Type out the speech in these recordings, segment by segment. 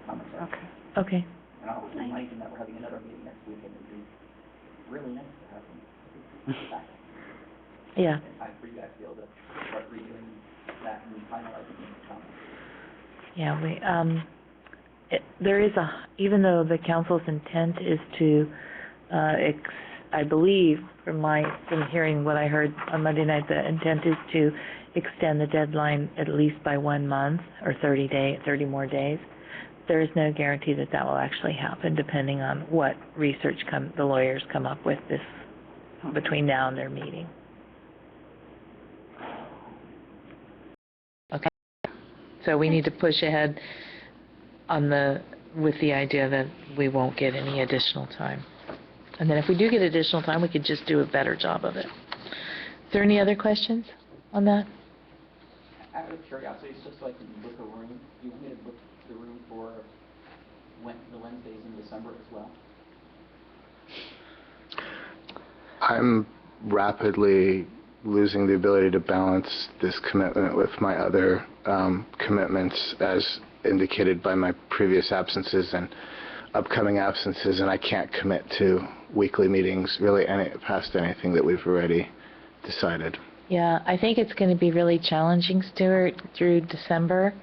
comments. Okay. Okay. And I'll remind him that we're having another meeting next week, and it'd be really nice to have him back. Yeah. In time for you guys to be able to start redoing that and finalizing the comments. Yeah, there is even though the council's intent is to, I believe, from hearing what I heard on Monday night, the intent is to extend the deadline at least by 1 month or 30 more days. There is no guarantee that that will actually happen, depending on what research the lawyers come up with between now and their meeting. Okay. So we need to push ahead with the idea that we won't get any additional time. And then if we do get additional time, we could just do a better job of it. Is there any other questions on that? Out of curiosity, just so I can book a room, do you want me to book the room for the Wednesdays in December as well? I'm rapidly losing the ability to balance this commitment with my other commitments as indicated by my previous absences and upcoming absences, and I can't commit to weekly meetings really past anything that we've already decided. Yeah, I think it's going to be really challenging, Stuart, through December.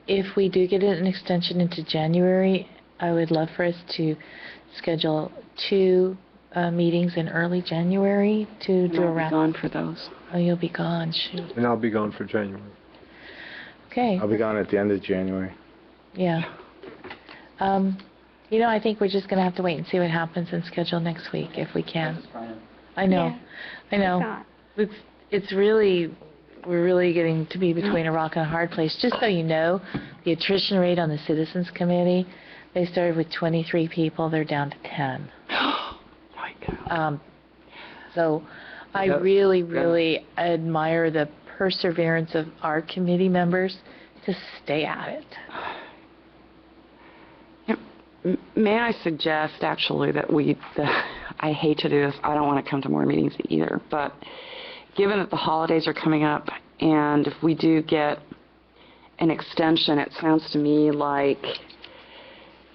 If we do get an extension into January, I would love for us to schedule 2 meetings in early January to do a wrap. I'll be gone for those. Oh, you'll be gone, shoot. And I'll be gone for January. Okay. I'll be gone at the end of January. Yeah. I think we're just going to have to wait and see what happens and schedule next week if we can. I know. Yeah. I know. It's really, we're really getting to be between a rock and a hard place. Just so you know, the attrition rate on the Citizens Committee, they started with 23 people. They're down to 10. My God. So I really admire the perseverance of our committee members to stay at it. May I suggest, actually, that I hate to do this, I don't want to come to more meetings either, but given that the holidays are coming up, and if we do get an extension, it sounds to me like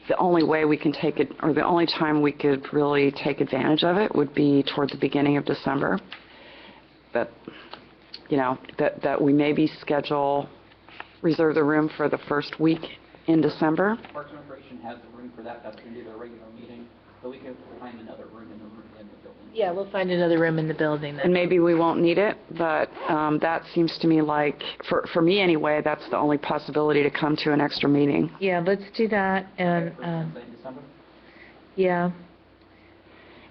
the only way we can take it, or the only time we could really take advantage of it would be toward the beginning of December. That we maybe reserve the room for the first week in December. Parks and Recreation has the room for that. That's going to be their regular meeting. So we can find another room in the building. Yeah, we'll find another room in the building then. And maybe we won't need it, but that seems to me like, for me anyway, that's the only possibility to come to an extra meeting. Yeah, let's do that. And December? yeah.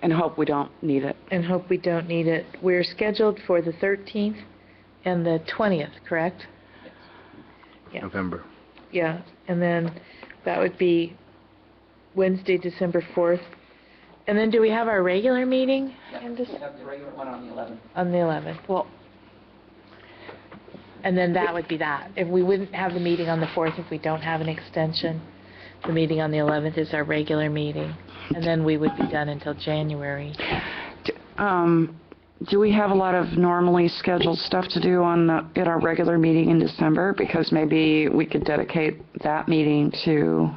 And hope we don't need it. And hope we don't need it. We're scheduled for the 13th and the 20th, correct? Yes. Yeah. November. Yeah, and then that would be Wednesday, December 4th. And then do we have our regular meeting? Yeah, we have the regular one on the 11th. On the 11th. Well, and then that would be that. If we wouldn't have the meeting on the 4th if we don't have an extension, the meeting on the 11th is our regular meeting. And then we would be done until January. Do we have a lot of normally scheduled stuff to do at our regular meeting in December? Because maybe we could dedicate that meeting to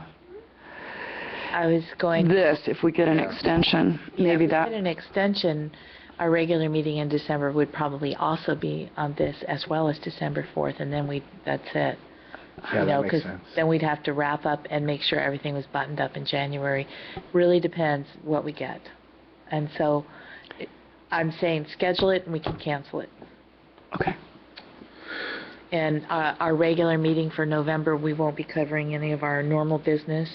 this if we get an extension. Maybe that. If we get an extension, our regular meeting in December would probably also be on this as well as December 4th, and then that's it. Yeah, that makes sense. Then we'd have to wrap up and make sure everything was buttoned up in January. Really depends what we get. And so I'm saying schedule it and we can cancel it. Okay. And our regular meeting for November, we won't be covering any of our normal business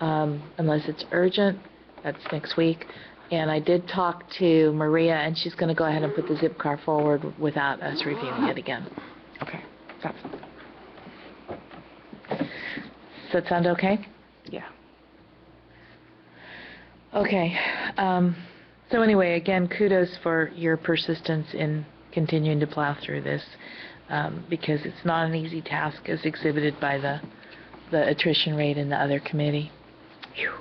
unless it's urgent. That's next week. And I did talk to Maria, and she's going to go ahead and put the zip car forward without us reviewing it again. Okay. That's Does that sound okay? Yeah. Okay. So anyway, again, kudos for your persistence in continuing to plow through this, because it's not an easy task as exhibited by the attrition rate in the other committee. Whew.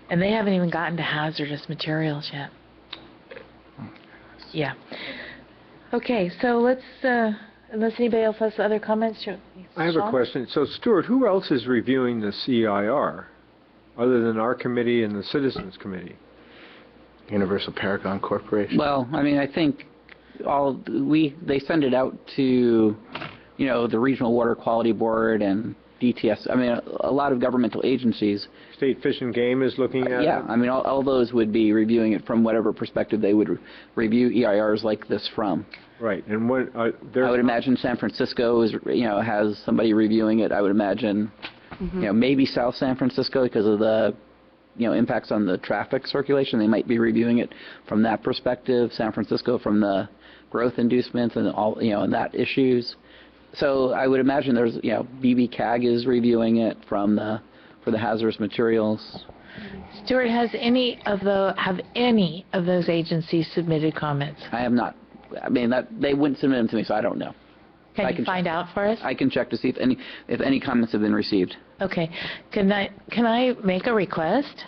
And they haven't even gotten to hazardous materials yet. Yeah. Okay, so let's unless anybody else has other comments, I have a Sean? question. So, Stuart, who else is reviewing the CIR other than our committee and the Citizens Committee? Universal Paragon Corporation. Well, I mean, I think they send it out to, the Regional Water Quality Board and DTS. I mean, a lot of governmental agencies. State Fish and Game is looking at Yeah, it? I mean, all those would be reviewing it from whatever perspective they would review EIRs like this from. Right. And what, I would imagine San Francisco is, has somebody reviewing it. I would imagine, maybe South San Francisco because of the, impacts on the traffic circulation. They might be reviewing it from that perspective. San Francisco from the growth inducements and all, and that issues. So I would imagine there's, BB-CAG is reviewing it for the hazardous materials. Stuart, have any of those agencies submitted comments? I have not. I mean, they wouldn't submit them to me, so I don't know. Can you find out for us? I can check to see if any comments have been received. Okay. Can I make a request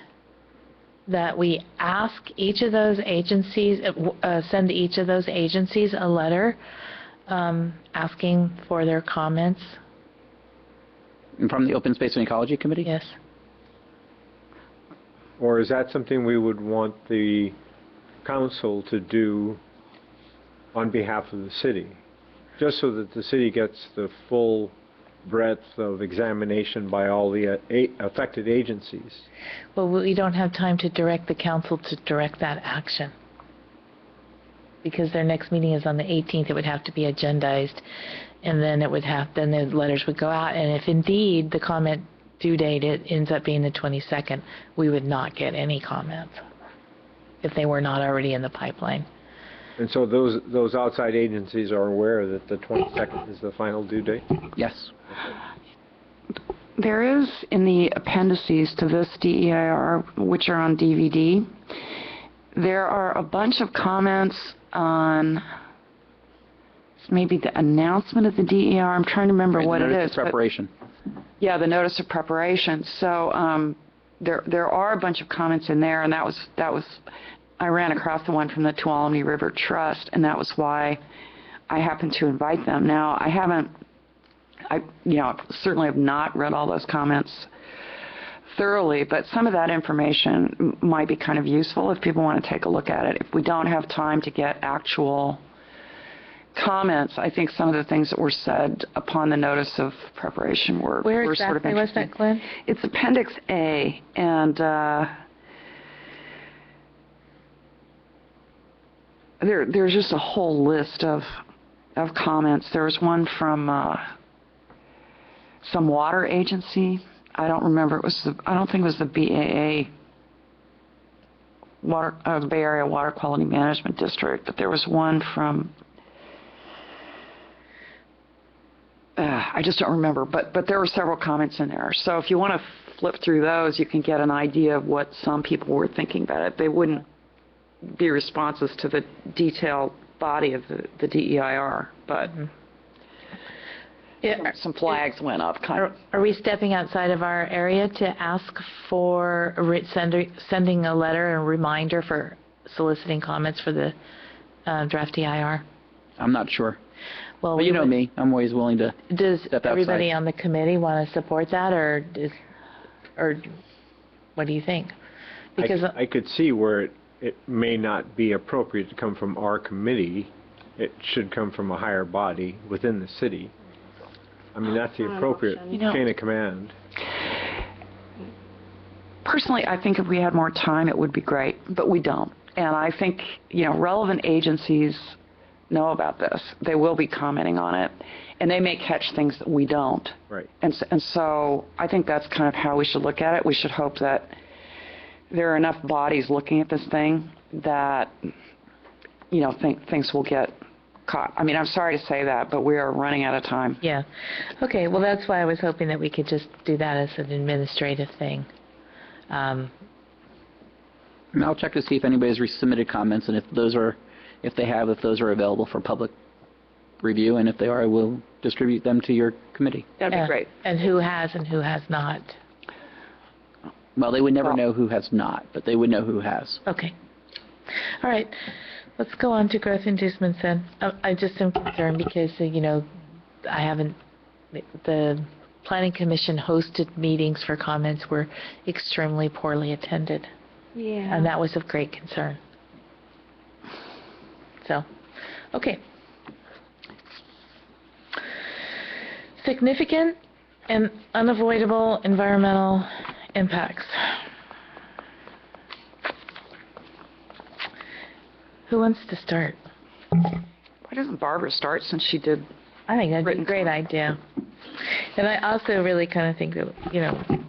that we ask each of those agencies, send each of those agencies a letter asking for their comments? And from the Open Space and Ecology Committee? Yes. Or is that something we would want the council to do on behalf of the city? Just so that the city gets the full breadth of examination by all the affected agencies. Well, we don't have time to direct the council to direct that action. Because their next meeting is on the 18th, it would have to be agendized, and then then the letters would go out, and if indeed the comment due date ends up being the 22nd, we would not get any comments if they were not already in the pipeline. And so those outside agencies are aware that the 22nd is the final due date? Yes. There is in the appendices to this DEIR, which are on DVD, there are a bunch of comments on maybe the announcement of the DEIR. I'm trying to remember what it is. Preparation. Yeah, the notice of preparation. So there are a bunch of comments in there, and that was I ran across the one from the Tuolumne River Trust, and that was why I happened to invite them. Now, I certainly have not read all those comments thoroughly, but some of that information might be kind of useful if people want to take a look at it. If we don't have time to get actual comments, I think some of the things that were said upon the notice of preparation were Where sort of exactly was interesting. that, Glenn? It's Appendix A, and there's just a whole list of comments. There was one from some water agency. I don't remember. I don't think it was the BAA, the Bay Area Water Quality Management District, but there was one from. I just don't remember, but there were several comments in there. So if you want to flip through those, you can get an idea of what some people were thinking about it. They wouldn't be responses to the detailed body of the DEIR, but some flags went up. Are we stepping outside of our area to ask for sending a letter and reminder for soliciting comments for the draft DEIR? I'm not sure. Well, but you know me. I'm always willing to Does step everybody outside. on the committee want to support that, or what do you think? Because I could see where it may not be appropriate to come from our committee. It should come from a higher body within the city. I mean, that's the appropriate chain of command. Personally, I think if we had more time, it would be great, but we don't. And I think, relevant agencies know about this. They will be commenting on it, and they may catch things that we don't. Right. And so I think that's kind of how we should look at it. We should hope that there are enough bodies looking at this thing that, things will get caught. I mean, I'm sorry to say that, but we are running out of time. yeah. Okay, well, that's why I was hoping that we could just do that as an administrative thing. And I'll check to see if anybody's resubmitted comments, and if those are available for public review, and if they are, I will distribute them to your committee. That'd be great. And who has and who has not. Well, they would never know who has not, but they would know who has. Okay. All right. Let's go on to growth inducements then. I just am concerned because, I haven't, the Planning Commission hosted meetings for comments were extremely poorly attended, Yeah. and that was of great concern. So, okay. Significant and unavoidable environmental impacts. Who wants to start? Why doesn't Barbara start since she did? I think that'd be a Written great idea. And I also really kind of think that,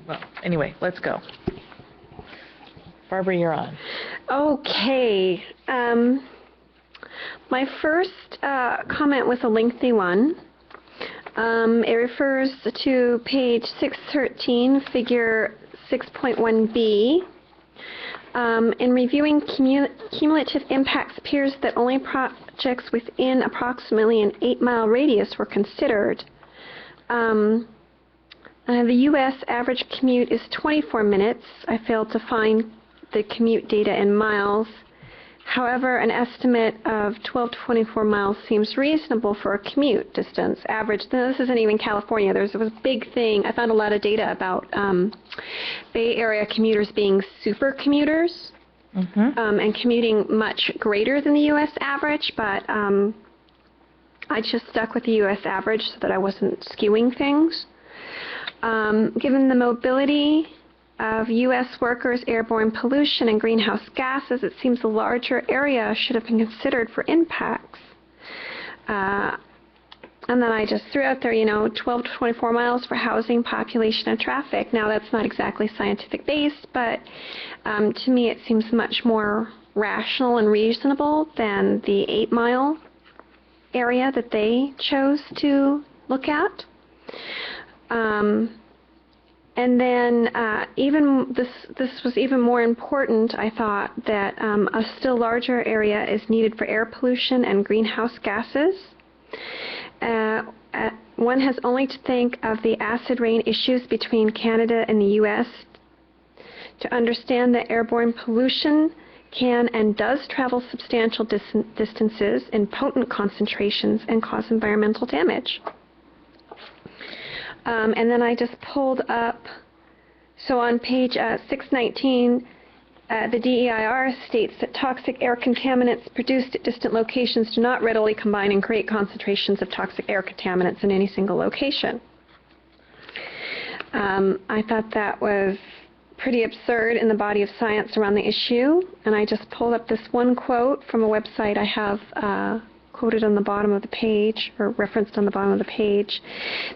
well, anyway, let's go. Barbara, you're on. Okay. My first comment was a lengthy one. It refers to page 613, figure 6.1b. In reviewing cumulative impacts, appears that only projects within approximately an 8-mile radius were considered. The U.S. average commute is 24 minutes. I failed to find the commute data in miles. However, an estimate of 12 to 24 miles seems reasonable for a commute distance average. Now, this isn't even California. There was a big thing. I found a lot of data about Bay Area commuters being super commuters and commuting much greater than the U.S. average, but I just stuck with the U.S. average so that I wasn't skewing things. Given the mobility of U.S. workers, airborne pollution, and greenhouse gases, it seems a larger area should have been considered for impacts. And then I just threw out there, 12 to 24 miles for housing, population, and traffic. Now, that's not exactly scientific based, but to me it seems much more rational and reasonable than the 8-mile area that they chose to look at. And then even this was even more important, I thought, that a still larger area is needed for air pollution and greenhouse gases. One has only to think of the acid rain issues between Canada and the U.S. to understand that airborne pollution can and does travel substantial distances in potent concentrations and cause environmental damage. And then I just pulled up, so on page 619, the DEIR states that toxic air contaminants produced at distant locations do not readily combine and create concentrations of toxic air contaminants in any single location. I thought that was pretty absurd in the body of science around the issue, and I just pulled up this one quote from a website I have quoted on the bottom of the page, or referenced on the bottom of the page,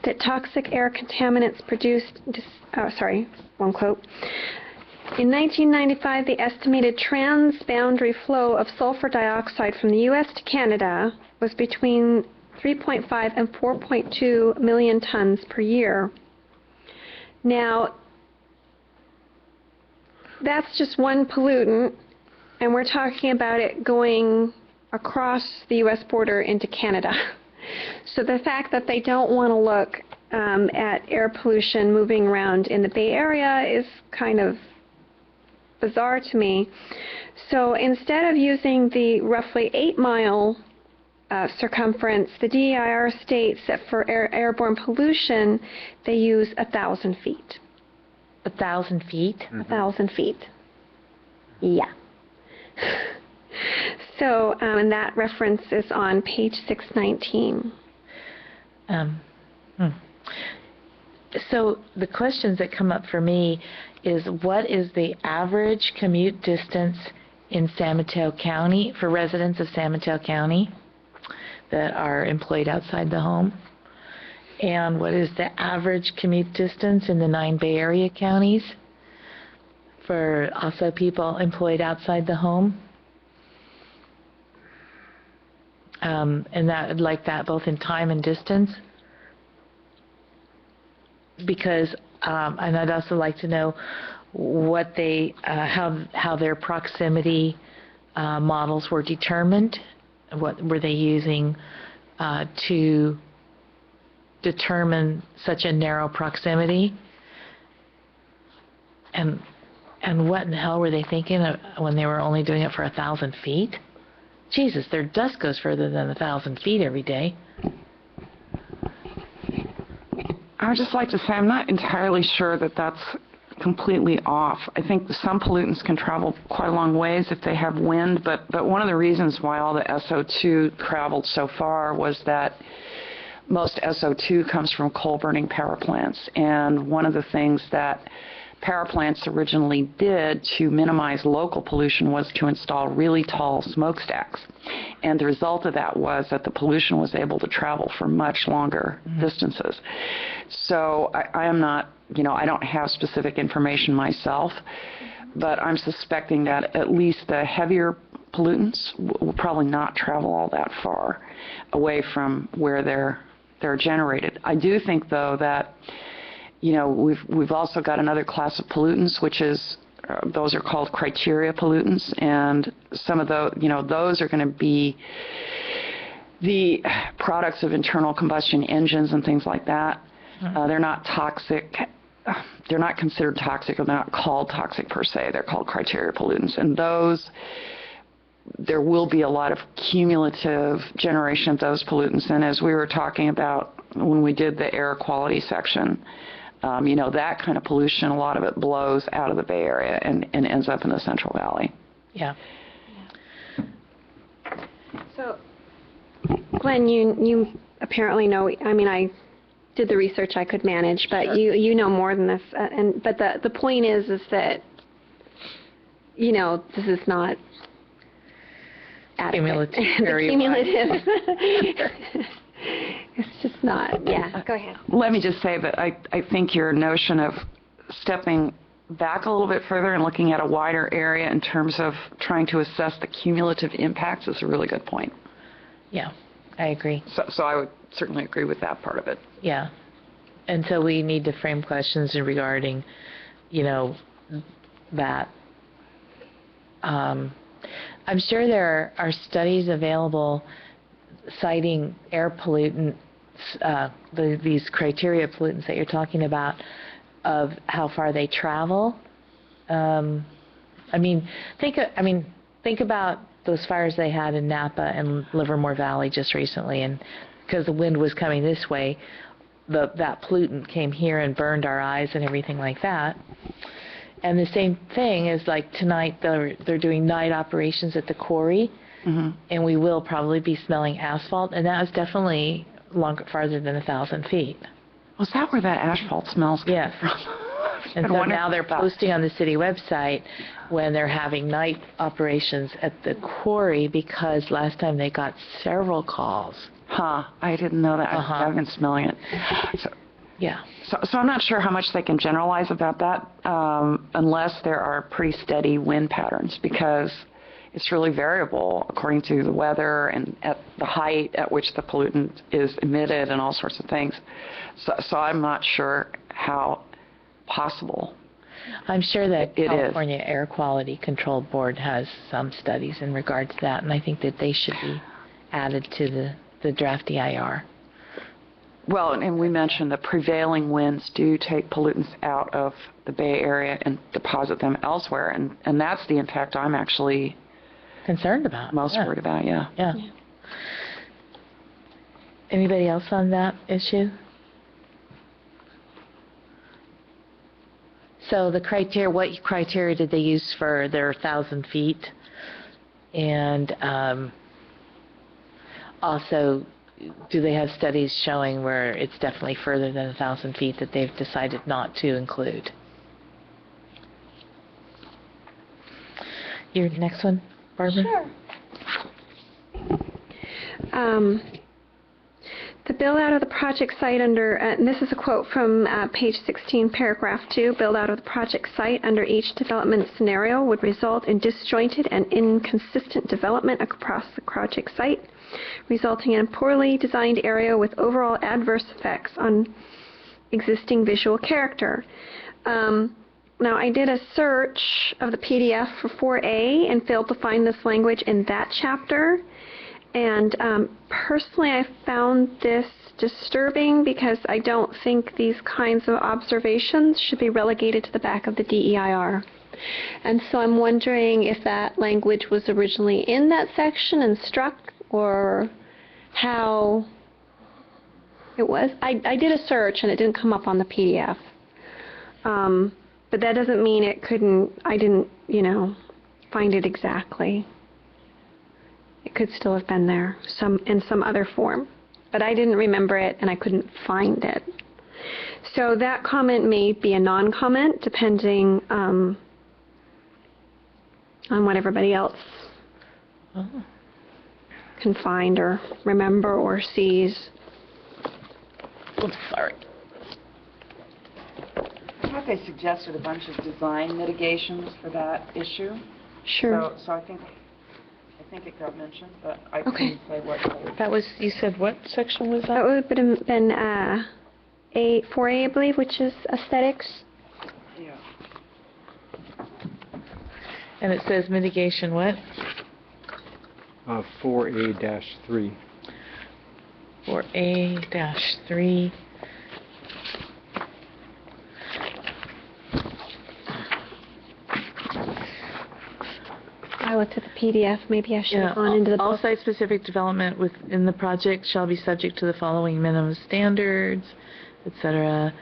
that toxic air contaminants produced, one quote. In 1995, the estimated transboundary flow of sulfur dioxide from the U.S. to Canada was between 3.5 and 4.2 million tons per year. Now, that's just one pollutant, and we're talking about it going across the U.S. border into Canada. So the fact that they don't want to look at air pollution moving around in the Bay Area is kind of bizarre to me. So instead of using the roughly 8-mile circumference, the DEIR states that for airborne pollution, they use 1,000 feet. 1,000 feet? 1,000 feet. Yeah. So, and that reference is on page 619. So the questions that come up for me is, what is the average commute distance in San Mateo County for residents of San Mateo County that are employed outside the home? And what is the average commute distance in the 9 Bay Area counties for also people employed outside the home? And that, like that, both in time and distance. Because, and I'd also like to know what they, how their proximity models were determined. What were they using to determine such a narrow proximity? And what in the hell were they thinking of when they were only doing it for 1,000 feet? Jesus, their dust goes further than 1,000 feet every day. I would just like to say I'm not entirely sure that that's completely off. I think some pollutants can travel quite a long ways if they have wind, but one of the reasons why all the SO2 traveled so far was that most SO2 comes from coal-burning power plants. And one of the things that power plants originally did to minimize local pollution was to install really tall smokestacks. And the result of that was that the pollution was able to travel for much longer distances. So I am not, I don't have specific information myself, but I'm suspecting that at least the heavier pollutants will probably not travel all that far away from where they're generated. I do think, though, that we've also got another class of pollutants, which is those are called criteria pollutants, and some of those are going to be the products of internal combustion engines and things like that. They're not toxic. They're not considered toxic, or they're not called toxic per se. They're called criteria pollutants, and those, there will be a lot of cumulative generation of those pollutants. And as we were talking about when we did the air quality section, that kind of pollution, a lot of it blows out of the Bay Area and ends up in the Central Valley. Yeah. So, Glenn, you apparently know, I did the research I could manage, but you know more than this. But the point is that, this is not adequate. Cumulative. It's just not. Yeah, go ahead. Let me just say that I think your notion of stepping back a little bit further and looking at a wider area in terms of trying to assess the cumulative impacts is a really good point. Yeah, I agree. So I would certainly agree with that part of it. Yeah. And so we need to frame questions regarding, that. I'm sure there are studies available citing air pollutants, these criteria pollutants that you're talking about, of how far they travel. Think about those fires they had in Napa and Livermore Valley just recently, and because the wind was coming this way, that pollutant came here and burned our eyes and everything like that. And the same thing is like tonight they're doing night operations at the quarry, and we will probably be smelling asphalt, and that is definitely farther than 1,000 feet. Was that where that asphalt smells from? Yes. And so now they're posting on the city website when they're having night operations at the quarry, because last time they got several calls. I didn't know that. I've been smelling it. So I'm not sure how much they can generalize about that unless there are pretty steady wind patterns, because it's really variable according to the weather and at the height at which the pollutant is emitted and all sorts of things. So I'm not sure how possible. I'm sure that It California Air Quality Control Board has some studies in regard to that, and I think that they should be added to the draft EIR. Well, and we mentioned the prevailing winds do take pollutants out of the Bay Area and deposit them elsewhere, and that's the impact I'm actually concerned about. Most worried about, yeah. Anybody else on that issue? So the criteria, what criteria did they use for their 1,000 feet? And also, do they have studies showing where it's definitely further than 1,000 feet that they've decided not to include? Your next one, Barbara? Sure. The build-out of the project site under, and this is a quote from page 16, paragraph 2, build-out of the project site under each development scenario would result in disjointed and inconsistent development across the project site, resulting in a poorly designed area with overall adverse effects on existing visual character. Now, I did a search of the PDF for 4A and failed to find this language in that chapter. And personally, I found this disturbing because I don't think these kinds of observations should be relegated to the back of the DEIR. And so I'm wondering if that language was originally in that section and struck, or how It was. I did a search and it didn't come up on the PDF. But that doesn't mean it couldn't, I didn't, find it exactly. It could still have been there, in some other form. But I didn't remember it and I couldn't find it. So that comment may be a non-comment depending on what everybody else can find or remember or sees. Oops, sorry. I thought they suggested a bunch of design mitigations for that issue. Sure. So I think it got mentioned, but I Okay. couldn't say what. That was, you said what section was That that? would have been 4A, I believe, which is aesthetics. Yeah. And it says mitigation what? 4A-3. 4A-3. I looked at the PDF. Maybe I should have gone into the All book. site-specific development within the project shall be subject to the following minimum standards, etc.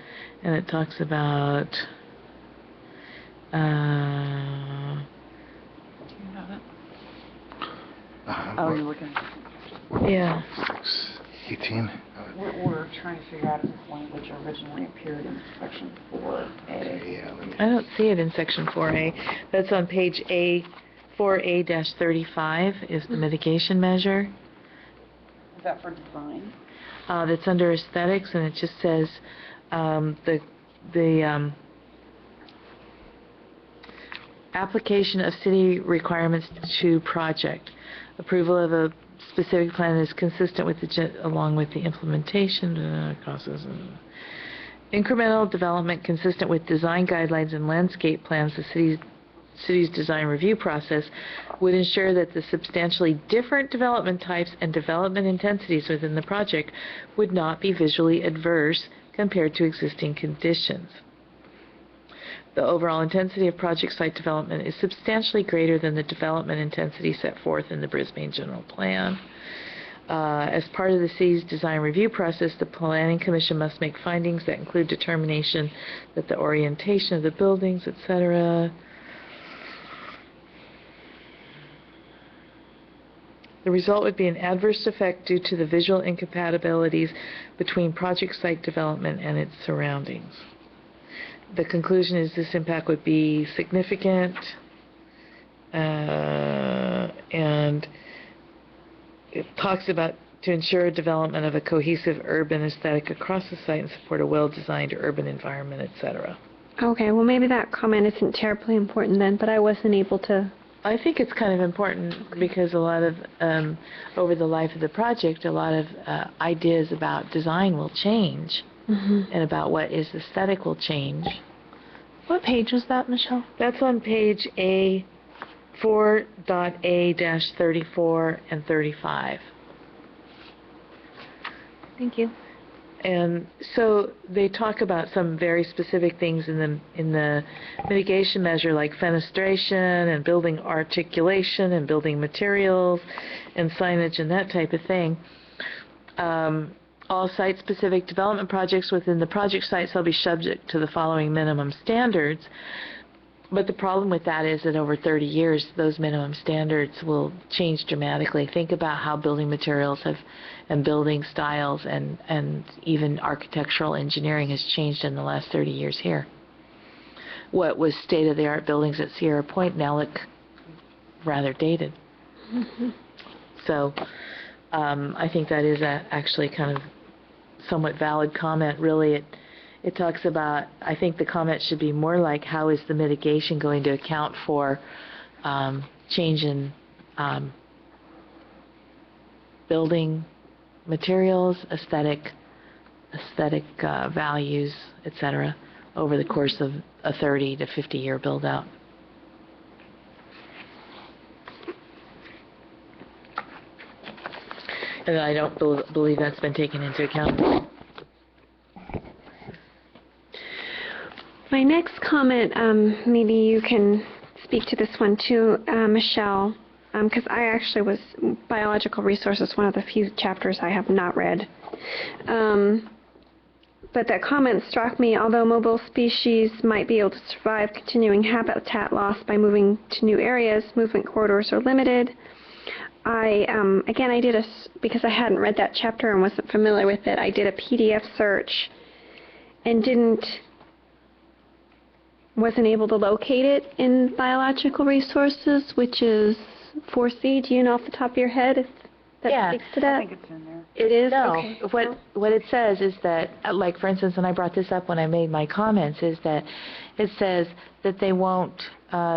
And it talks about, do you know that? Oh, you're looking. Yeah. 18. We're trying to figure out if this language originally appeared in section 4A. Yeah, let me. I don't see it in section 4A. That's on page 4A-35 is the mitigation measure. Is that for design? That's under aesthetics, and it just says the application of city requirements to project. Approval of a specific plan is consistent with along with the implementation process. Incremental development consistent with design guidelines and landscape plans. The city's design review process would ensure that the substantially different development types and development intensities within the project would not be visually adverse compared to existing conditions. The overall intensity of project site development is substantially greater than the development intensity set forth in the Brisbane General Plan. As part of the city's design review process, the Planning Commission must make findings that include determination that the orientation of the buildings, etc. The result would be an adverse effect due to the visual incompatibilities between project site development and its surroundings. The conclusion is this impact would be significant, and it talks about to ensure development of a cohesive urban aesthetic across the site and support a well-designed urban environment, etc. Okay, well maybe that comment isn't terribly important then, but I wasn't able to. I think it's kind of important because a lot of, over the life of the project, a lot of ideas about design will change. And about what is aesthetic will change. What page was that, Michelle? That's on page A4.A-34 and 35. Thank you. And so they talk about some very specific things in the mitigation measure, like fenestration and building articulation and building materials and signage and that type of thing. All site-specific development projects within the project site shall be subject to the following minimum standards. But the problem with that is that over 30 years, those minimum standards will change dramatically. Think about how building materials and building styles and even architectural engineering has changed in the last 30 years here. What was state-of-the-art buildings at Sierra Point now look rather dated. So I think that is actually kind of somewhat valid comment. Really, it talks about, I think the comment should be more like, how is the mitigation going to account for change in building materials, aesthetic values, etc., over the course of a 30 to 50 year build out. And I don't believe that's been taken into account. My next comment, maybe you can speak to this one too, Michelle. because I actually was, biological resources, one of the few chapters I have not read. But that comment struck me, although mobile species might be able to survive continuing habitat loss by moving to new areas, movement corridors are limited. Again, I did because I hadn't read that chapter and wasn't familiar with it, I did a PDF search and wasn't able to locate it in biological resources, which is 4C. Do you know off the top of your head if that speaks to that? I think it's in there. It is? No, Okay. what it says is that, like for instance, and I brought this up when I made my comments, is that it says that they won't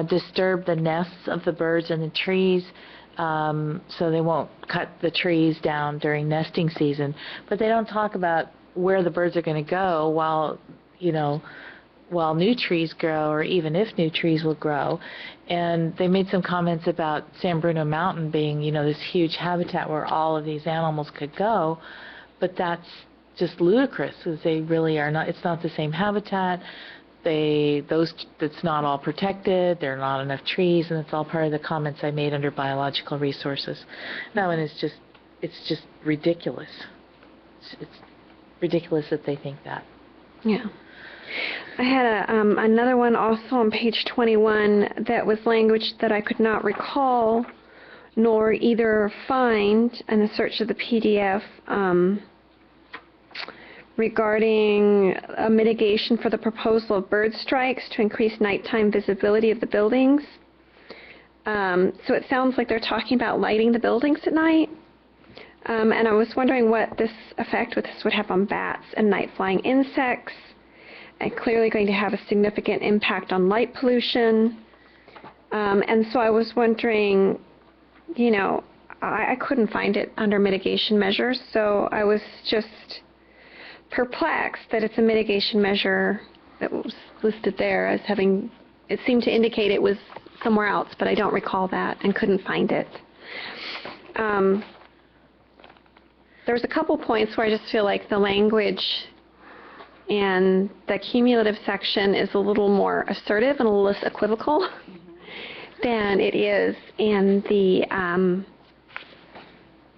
disturb the nests of the birds in the trees, so they won't cut the trees down during nesting season. But they don't talk about where the birds are going to go while new trees grow, or even if new trees will grow. And they made some comments about San Bruno Mountain being, this huge habitat where all of these animals could go, but that's just ludicrous, because they really are not. It's not the same habitat. It's not all protected. There are not enough trees, and it's all part of the comments I made under biological resources. That one is it's just ridiculous. It's ridiculous that they think that. Yeah. I had another one also on page 21 that was language that I could not recall nor either find in a search of the PDF regarding a mitigation for the proposal of bird strikes to increase nighttime visibility of the buildings. So it sounds like they're talking about lighting the buildings at night. And I was wondering what this effect would have on bats and night-flying insects. And clearly going to have a significant impact on light pollution. And so I was wondering, I couldn't find it under mitigation measures, so I was just perplexed that it's a mitigation measure that was listed there as having, it seemed to indicate it was somewhere else, but I don't recall that and couldn't find it. There was a couple points where I just feel like the language and the cumulative section is a little more assertive and a little less equivocal than it is in the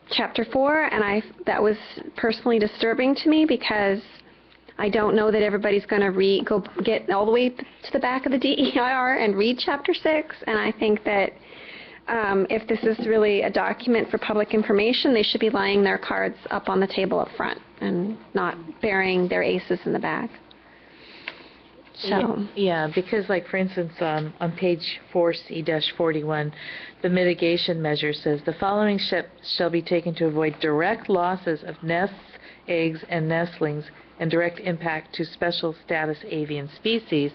Chapter 4, and that was personally disturbing to me because I don't know that everybody's going to get all the way to the back of the DEIR and read Chapter 6, and I think that if this is really a document for public information, they should be laying their cards up on the table up front and not burying their aces in the back. So yeah, because like for instance on page 4C-41, the mitigation measure says the following steps shall be taken to avoid direct losses of nests, eggs, and nestlings and direct impact to special status avian species.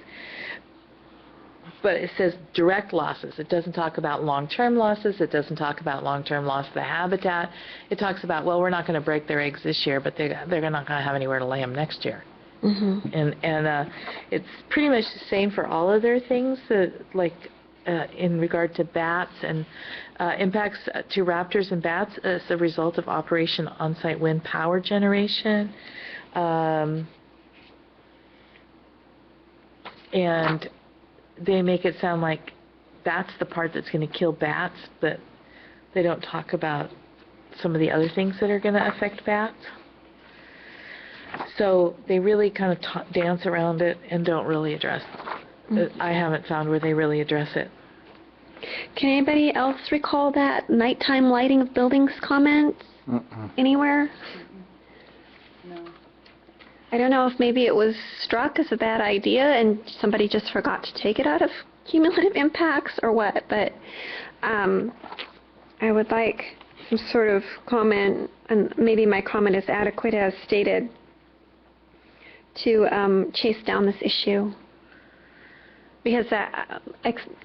But it says direct losses. It doesn't talk about long-term losses. It doesn't talk about long-term loss of the habitat. It talks about, well, we're not going to break their eggs this year, but they're not going to have anywhere to lay them next year. Mm-hmm. And it's pretty much the same for all other things, in regard to bats and impacts to raptors and bats as a result of Operation On-Site Wind Power Generation. And they make it sound like that's the part that's going to kill bats, but they don't talk about some of the other things that are going to affect bats. So they really kind of dance around it and don't really address it. I haven't found where they really address it. Can anybody else recall that nighttime lighting of buildings comment anywhere? No. I don't know if maybe it was struck as a bad idea and somebody just forgot to take it out of cumulative impacts or what, but I would like some sort of comment, and maybe my comment is adequate as stated, to chase down this issue. Because that,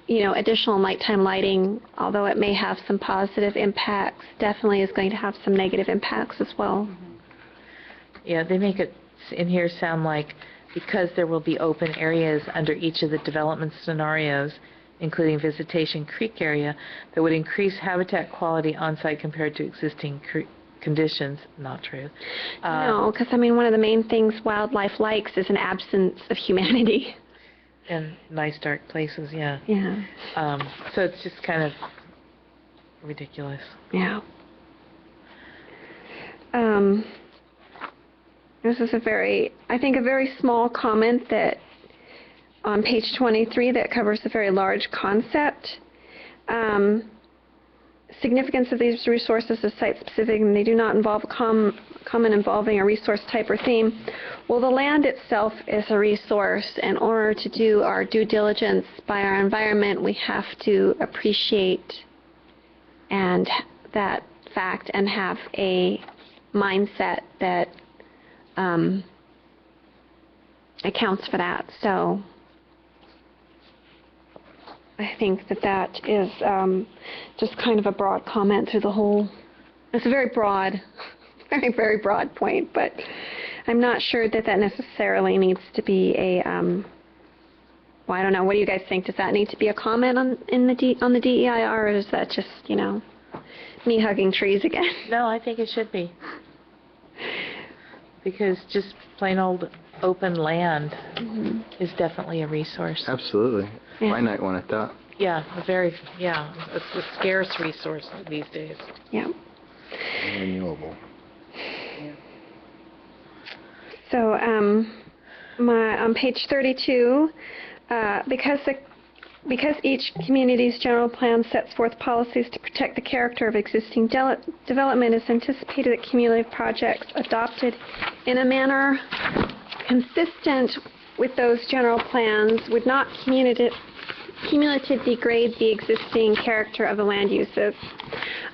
additional nighttime lighting, although it may have some positive impacts, definitely is going to have some negative impacts as well. Yeah, they make it in here sound like because there will be open areas under each of the development scenarios, including Visitation Creek area, that would increase habitat quality on site compared to existing conditions. Not true. No, because one of the main things wildlife likes is an absence of humanity. And nice dark places, yeah. Yeah. So it's just kind of ridiculous. Yeah. This is a very small comment that on page 23 that covers a very large concept. Significance of these resources is site-specific and they do not involve a comment involving a resource type or theme. Well, the land itself is a resource. In order to do our due diligence by our environment, we have to appreciate and that fact and have a mindset that accounts for that. So I think that is just kind of a broad comment through the whole. It's a very broad, very, very broad point, but I'm not sure that necessarily needs to be a. Well, I don't know. What do you guys think? Does that need to be a comment on the DEIR, or is that just me hugging trees again? No, I think it should be. Because just plain old open land is definitely a resource. Absolutely. Yeah. Finite one at that. Yeah, it's a scarce resource these days. Yeah. Renewable. So on page 32, because each community's general plan sets forth policies to protect the character of existing development, it's anticipated that cumulative projects adopted in a manner consistent with those general plans would not cumulatively degrade the existing character of the land uses.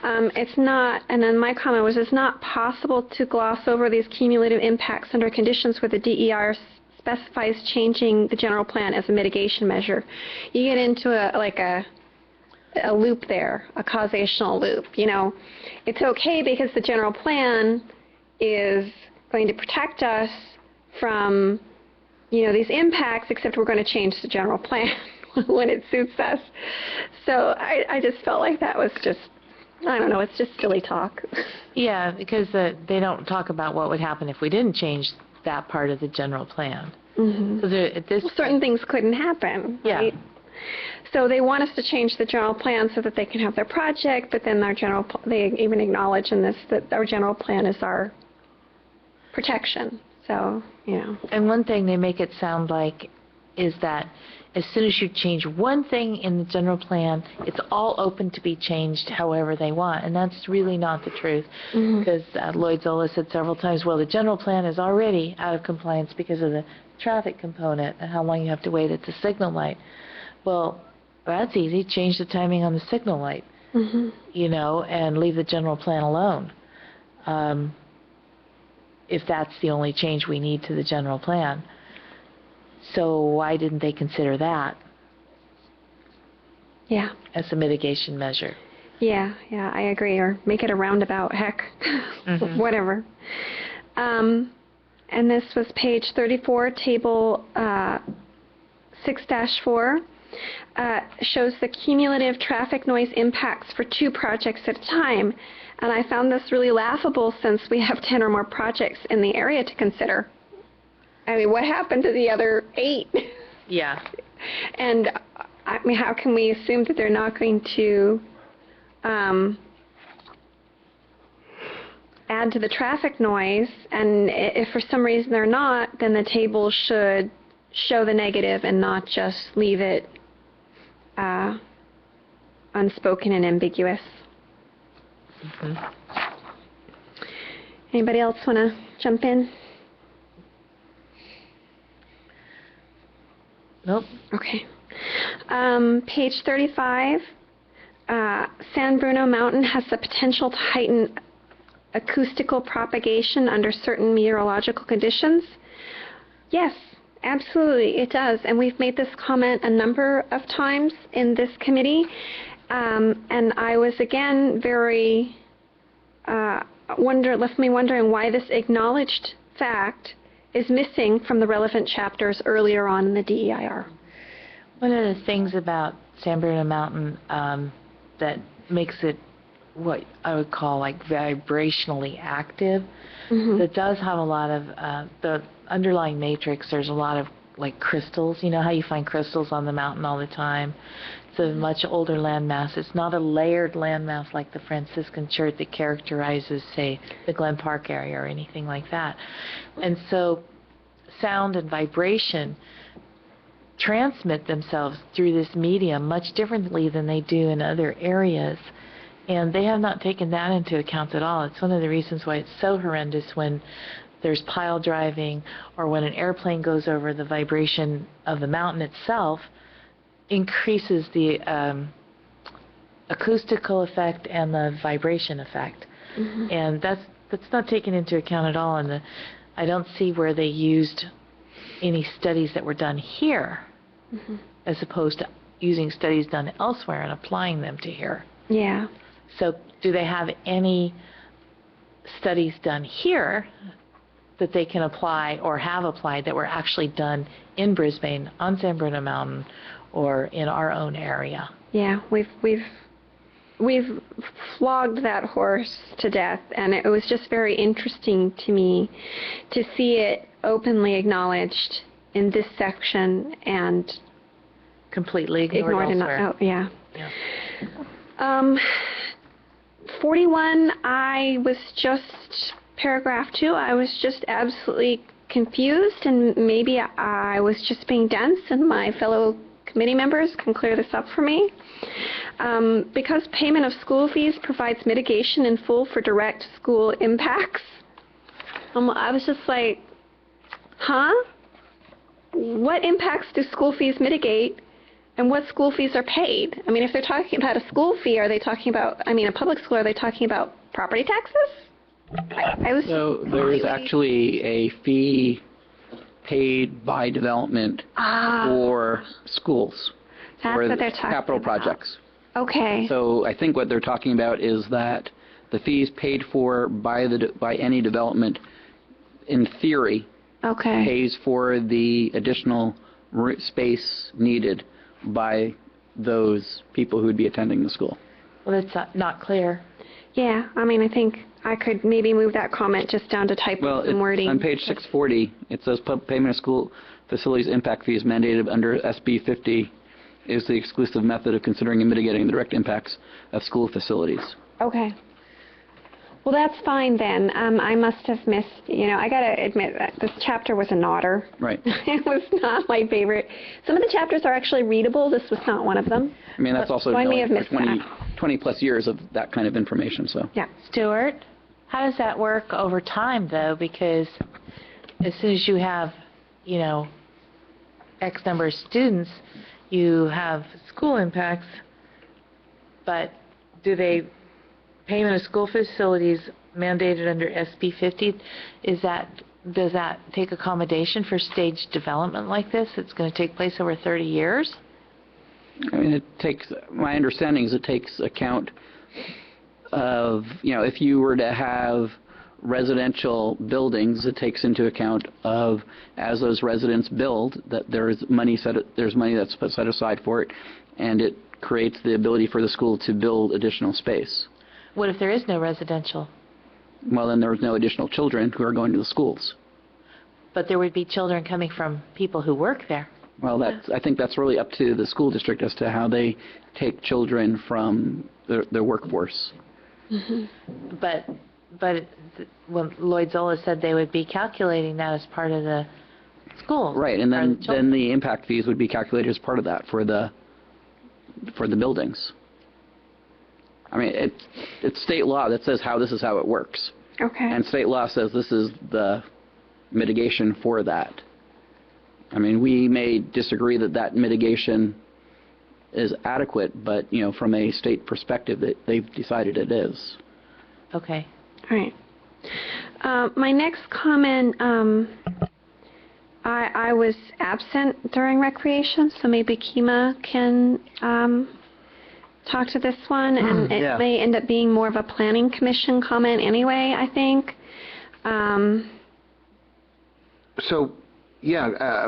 It's not, and then my comment was, it's not possible to gloss over these cumulative impacts under conditions where the DER specifies changing the general plan as a mitigation measure. You get into a loop there, a causational loop. It's okay because the general plan is going to protect us from, these impacts, except we're going to change the general plan when it suits us. So I just felt like that was just, I don't know, it's just silly talk. Yeah, because they don't talk about what would happen if we didn't change that part of the general plan. Mm-hmm. Certain things couldn't happen, right? Yeah. So they want us to change the general plan so that they can have their project, but then they even acknowledge in this that our general plan is our protection. So, And one thing they make it sound like is that as soon as you change one thing in the general plan, it's all open to be changed however they want. And that's really not the truth. Because Lloyd Zola said several times, well, the general plan is already out of compliance because of the traffic component and how long you have to wait at the signal light. Well, that's easy. Change the timing on the signal light, and leave the general plan alone. If that's the only change we need to the general plan. So why didn't they consider that? Yeah. As a mitigation measure? Yeah, I agree. Or make it a roundabout, heck, whatever. And this was page 34, table 6-4. Shows the cumulative traffic noise impacts for 2 projects at a time. And I found this really laughable since we have 10 or more projects in the area to consider. I mean, what happened to the other 8? Yeah. And I mean, how can we assume that they're not going to add to the traffic noise? And if for some reason they're not, then the table should show the negative and not just leave it unspoken and ambiguous. Anybody else want to jump in? Nope. Okay. Page 35, San Bruno Mountain has the potential to heighten acoustical propagation under certain meteorological conditions. Yes, absolutely, it does. And we've made this comment a number of times in this committee. And I was, again, very, left me wondering why this acknowledged fact is missing from the relevant chapters earlier on in the DEIR. One of the things about San Bruno Mountain that makes it what I would call like vibrationally active, that does have a lot of, the underlying matrix, there's a lot of like crystals. You know how you find crystals on the mountain all the time? It's a much older landmass. It's not a layered landmass like the Franciscan chert that characterizes, say, the Glen Park area or anything like that. And so sound and vibration transmit themselves through this medium much differently than they do in other areas. And they have not taken that into account at all. It's one of the reasons why it's so horrendous when there's pile driving or when an airplane goes over. The vibration of the mountain itself increases the acoustical effect and the vibration effect. And that's not taken into account at all. And I don't see where they used any studies that were done here as opposed to using studies done elsewhere and applying them to here. Yeah. So do they have any studies done here that they can apply or have applied that were actually done in Brisbane, on San Bruno Mountain, or in our own area? Yeah, we've flogged that horse to death, and it was just very interesting to me to see it openly acknowledged in this section and Completely ignored elsewhere. Yeah. 41, I was just, paragraph 2, I was just absolutely confused, and maybe I was just being dense, and my fellow committee members can clear this up for me. Because payment of school fees provides mitigation in full for direct school impacts. I was just like, huh? What impacts do school fees mitigate, and what school fees are paid? I mean, if they're talking about a school fee, are they talking about, a public school, are they talking about property taxes? So there is actually a fee paid by development for schools. That's for what they're talking capital about. projects. Okay. So I think what they're talking about is that the fees paid for by any development, in theory, Okay. pays for the additional space needed by those people who would be attending the school. Well, that's not clear. Yeah, I think I could maybe move that comment just down to type some wording. On page 640, it says payment of school facilities impact fees mandated under SB 50 is the exclusive method of considering and mitigating the direct impacts of school facilities. Okay. Well, that's fine then. I must have missed, I got to admit that this chapter was a nodder. Right. It was not my favorite. Some of the chapters are actually readable. This was not one of them. I mean, that's also So I may have for missed 20 plus years of that kind of information, so. Yeah. Stuart, how does that work over time, though? Because as soon as you have, X number of students, you have school impacts, but payment of school facilities mandated under SB 50, does that take accommodation for staged development like this? It's going to take place over 30 years? I mean, my understanding is it takes account of, if you were to have residential buildings, it takes into account of, as those residents build, that there's money that's set aside for it, and it creates the ability for the school to build additional space. What if there is no residential? Well, then there's no additional children who are going to the schools. But there would be children coming from people who work there. Well, I think that's really up to the school district as to how they take children from their workforce. Mm-hmm. But when Lloyd Zola said they would be calculating that as part of the school. Right, and then the impact fees would be calculated as part of that for the buildings. I mean, it's state law that says this is how it works. Okay. And state law says this is the mitigation for that. I mean, we may disagree that mitigation is adequate, but, from a state perspective, they've decided it is. Okay. All right. My next comment, I was absent during recreation, so maybe Kima can talk to this one, and it may end up being more of a planning commission comment anyway, I think. I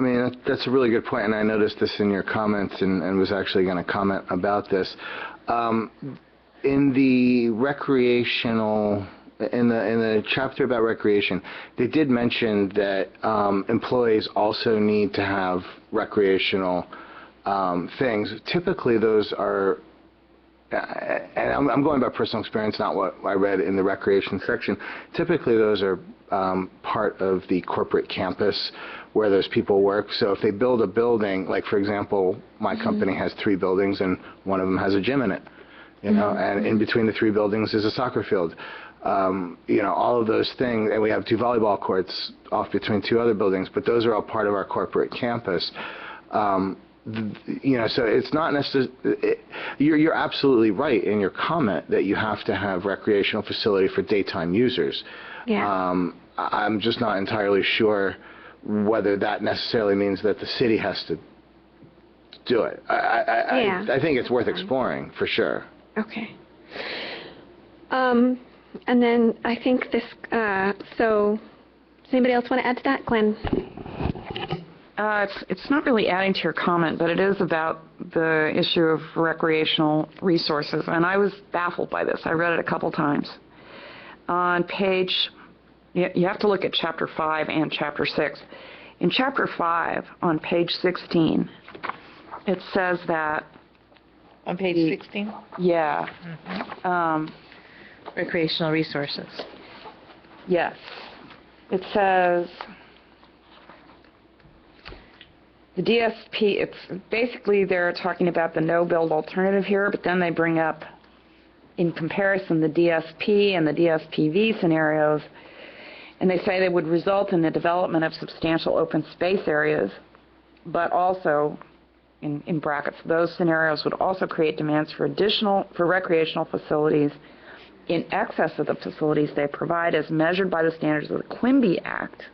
mean, that's a really good point, and I noticed this in your comments and was actually going to comment about this. In the recreational in the chapter about recreation, they did mention that employees also need to have recreational things. Typically, those are, and I'm going by personal experience, not what I read in the recreation section. Typically, those are part of the corporate campus where those people work. So if they build a building, like for example, my company has 3 buildings and one of them has a gym in it, you know, and in between the 3 buildings is a soccer field. You know, all of those things, and we have 2 volleyball courts off between 2 other buildings, but those are all part of our corporate campus. You know, so it's not necessarily, you're absolutely right in your comment that you have to have recreational facility for daytime users. Yeah. I'm just not entirely sure whether that necessarily means that the city has to do it. I think it's worth exploring, for sure. Okay. And then I think this, so does anybody else want to add to that? Glenn? It's not really adding to your comment, but it is about the issue of recreational resources, and I was baffled by this. I read it a couple times. On page, you have to look at Chapter 5 and Chapter 6. In Chapter 5, on page 16, it says that... On page 16? Yeah. Recreational resources. Yes. It says... The DSP, it's basically they're talking about the no-build alternative here, but then they bring up, in comparison, the DSP and the DSPV scenarios, and they say they would result in the development of substantial open space areas, but also, in brackets, those scenarios would also create demands for recreational facilities in excess of the facilities they provide as measured by the standards of the Quimby Act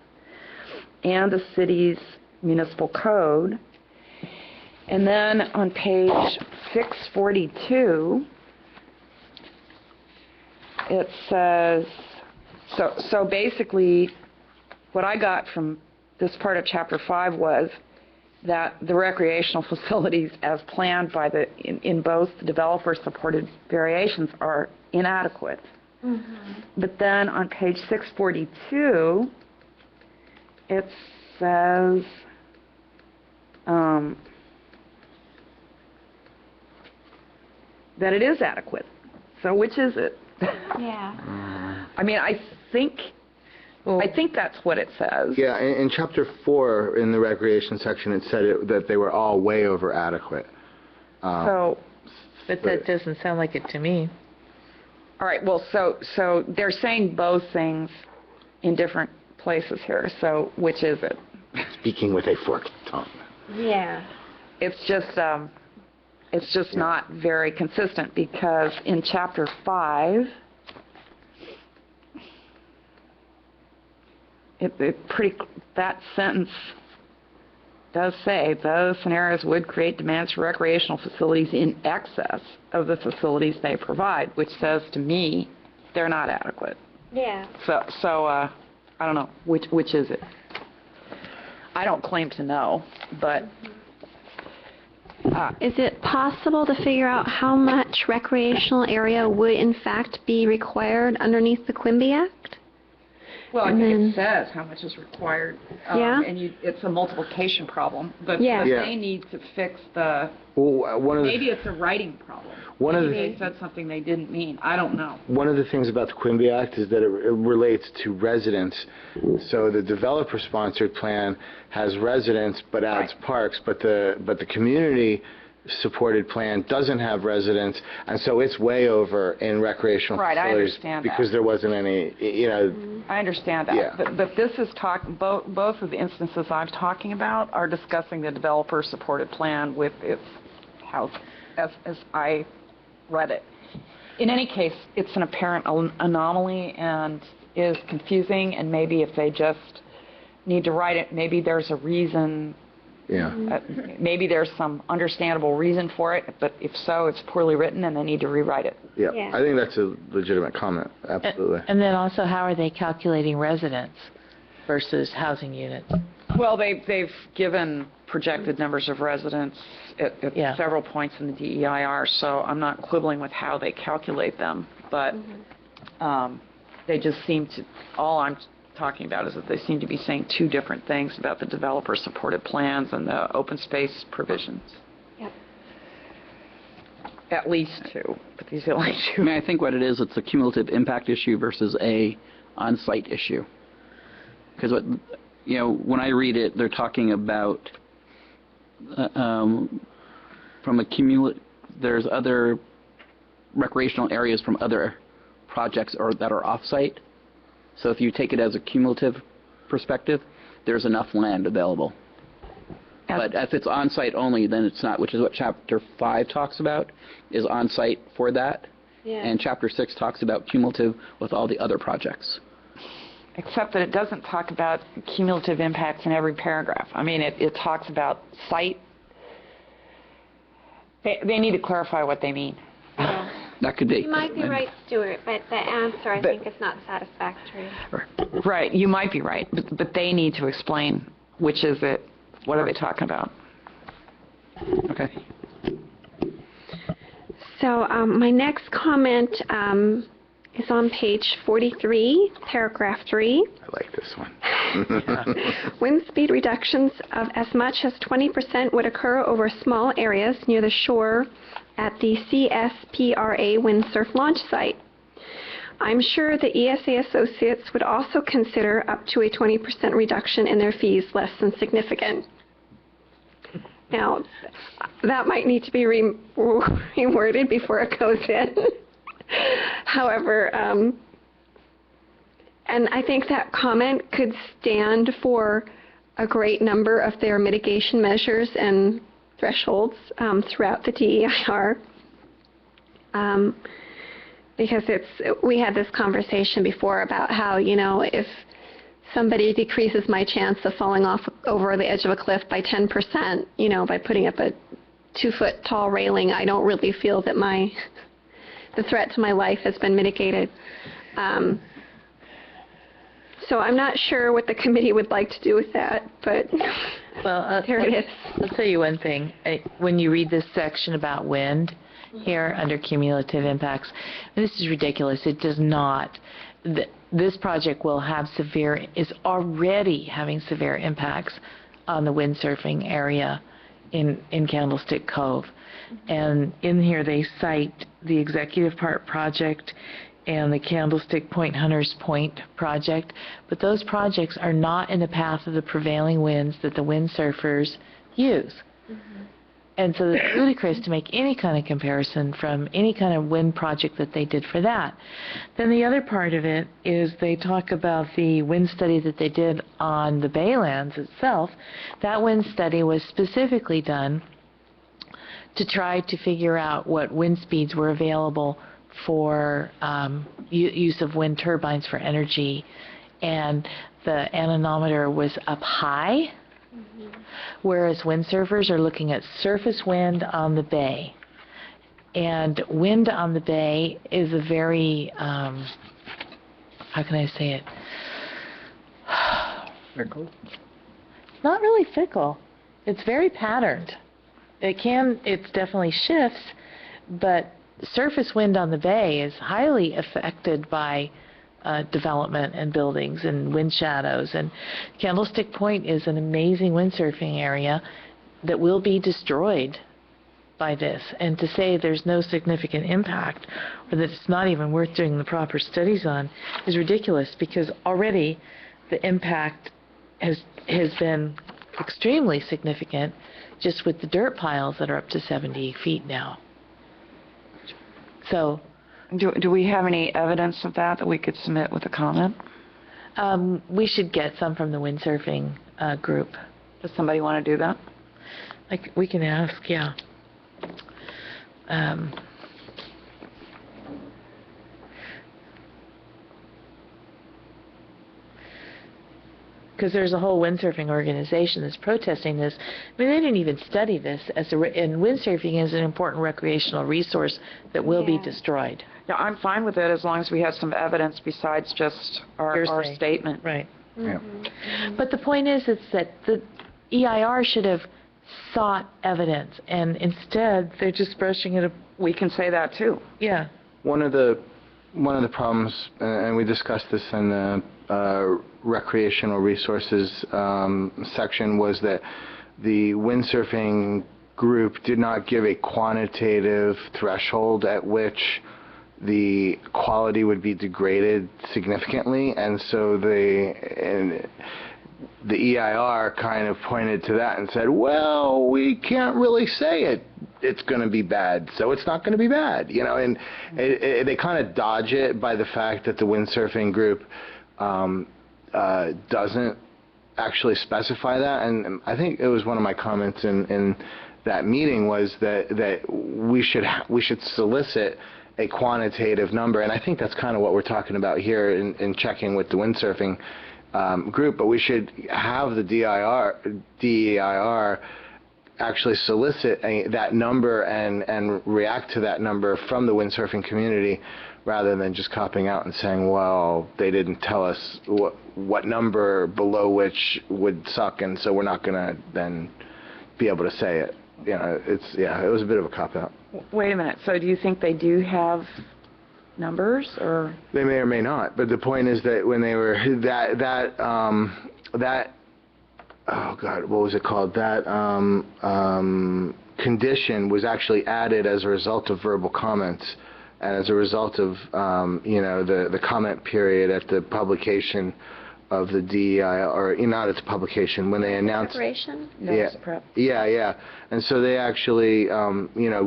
and the city's municipal code. And then on page 642, it says, so basically what I got from this part of Chapter 5 was that the recreational facilities as planned by in both developer-supported variations are inadequate. But then on page 642, it says that it is adequate. So which is it? Yeah. I mean, I think that's what it says. Yeah, in Chapter 4, in the recreation section, it said that they were all way over adequate. But that doesn't sound like it to me. All right, well, so they're saying both things in different places here. So which is it? Speaking with a forked tongue. Yeah. It's just not very consistent, because in Chapter 5, that sentence does say those scenarios would create demands for recreational facilities in excess of the facilities they provide, which says to me they're not adequate. Yeah. So I don't know which is it. I don't claim to know, but is it possible to figure out how much recreational area would in fact be required underneath the Quimby Act? well, I think it says how much is required, Yeah. and it's a multiplication problem, but Yeah. Yeah. they need to fix the. Well, Maybe it's a writing problem. Maybe they said something they didn't mean. I don't know. One of the things about the Quimby Act is that it relates to residents. So the developer-sponsored plan has residents but adds parks, but the community-supported plan doesn't have residents, and so it's way over in recreational Right, I facilities understand because that. there wasn't any, you know. I understand that. Yeah. But this is both of the instances I'm talking about are discussing the developer-supported plan with its house, as I read it. In any case, it's an apparent anomaly and is confusing, and maybe if they just need to write it, maybe there's a reason. Yeah. Maybe there's some understandable reason for it, but if so, it's poorly written and they need to rewrite it. Yeah. Yeah. I think that's a legitimate comment. Absolutely. And then also, how are they calculating residents versus housing units? Well, they've given projected numbers of residents at several points in the DEIR, so I'm not quibbling with how they calculate them, but they just seem to, all I'm talking about is that they seem to be saying two different things about the developer-supported plans and the open space provisions. Yep. At least two, but these are only I two. mean, I think what it is, it's a cumulative impact issue versus a on-site issue. Because what, you know, when I read it, they're talking about from a there's other recreational areas from other projects or that are off-site. So if you take it as a cumulative perspective, there's enough land available. But if it's on-site only, then it's not, which is what Chapter 5 talks about, is on-site for that. Yeah. And Chapter 6 talks about cumulative with all the other projects. Except that it doesn't talk about cumulative impacts in every paragraph. I mean, it talks about site. They need to clarify what they mean. That could be. You might be right, Stuart, but the answer I think is not satisfactory. Right, you might be right, but they need to explain which is it, what are they talking about. Okay. So my next comment is on page 43, paragraph 3. I like this one. Wind speed reductions of as much as 20% would occur over small areas near the shore at the CSPRA windsurf launch site. I'm sure the ESA associates would also consider up to a 20% reduction in their fees less than significant. Now, that might need to be reworded before it goes in. However, and I think that comment could stand for a great number of their mitigation measures and thresholds throughout the DEIR. Because we had this conversation before about how, you know, if somebody decreases my chance of falling off over the edge of a cliff by 10%, you know, by putting up a 2-foot tall railing, I don't really feel that the threat to my life has been mitigated. So I'm not sure what the committee would like to do with that, but Well, there it is. I'll tell you one thing. When you read this section about wind here under cumulative impacts, this is ridiculous. It does not. This project will have is already having severe impacts on the windsurfing area in Candlestick Cove. And in here they cite the Executive Park project and the Candlestick Point Hunters Point project, but those projects are not in the path of the prevailing winds that the windsurfers use. And so it's ludicrous to make any kind of comparison from any kind of wind project that they did for that. Then the other part of it is they talk about the wind study that they did on the Baylands itself. That wind study was specifically done to try to figure out what wind speeds were available for use of wind turbines for energy. And the anemometer was up high, whereas windsurfers are looking at surface wind on the bay. And wind on the bay is a very, how can I say it? Fickle? Not really fickle. It's very patterned. It definitely shifts, but surface wind on the bay is highly affected by development and buildings and wind shadows. And Candlestick Point is an amazing windsurfing area that will be destroyed by this. And to say there's no significant impact or that it's not even worth doing the proper studies on is ridiculous, because already the impact has been extremely significant just with the dirt piles that are up to 70 feet now. So, Do we have any evidence of that we could submit with a comment? we should get some from the windsurfing group. Does somebody want to do that? Like, we can ask, yeah. Because there's a whole windsurfing organization that's protesting this. I mean, they didn't even study this and windsurfing is an important recreational resource that will be destroyed. Yeah, I'm fine with it as long as we have some evidence besides just our Hearsay. statement. Right. Yeah. But the point is that the EIR should have sought evidence, and instead they're just brushing it. We can say that too. Yeah. One of the one of the problems, and we discussed this in the recreational resources section, was that the windsurfing group did not give a quantitative threshold at which the quality would be degraded significantly, and so the EIR kind of pointed to that and said, well, we can't really say it's going to be bad, so it's not going to be bad, you know, and they kind of dodge it by the fact that the windsurfing group doesn't actually specify that. And I think it was one of my comments in that meeting was that we should solicit a quantitative number, and I think that's kind of what we're talking about here in checking with the windsurfing group, but we should have the DEIR actually solicit that number and react to that number from the windsurfing community, rather than just copping out and saying, well, they didn't tell us what number below which would suck, and so we're not going to then be able to say it. You know, it was a bit of a cop-out. Wait a minute. So do you think they do have numbers, or? They may or may not, but the point is that when they were that oh God, what was it called? That condition was actually added as a result of verbal comments, and as a result of the comment period at the publication of the DEI, or not at the publication, when they announced Preparation? Notice prep. Yeah. And so they actually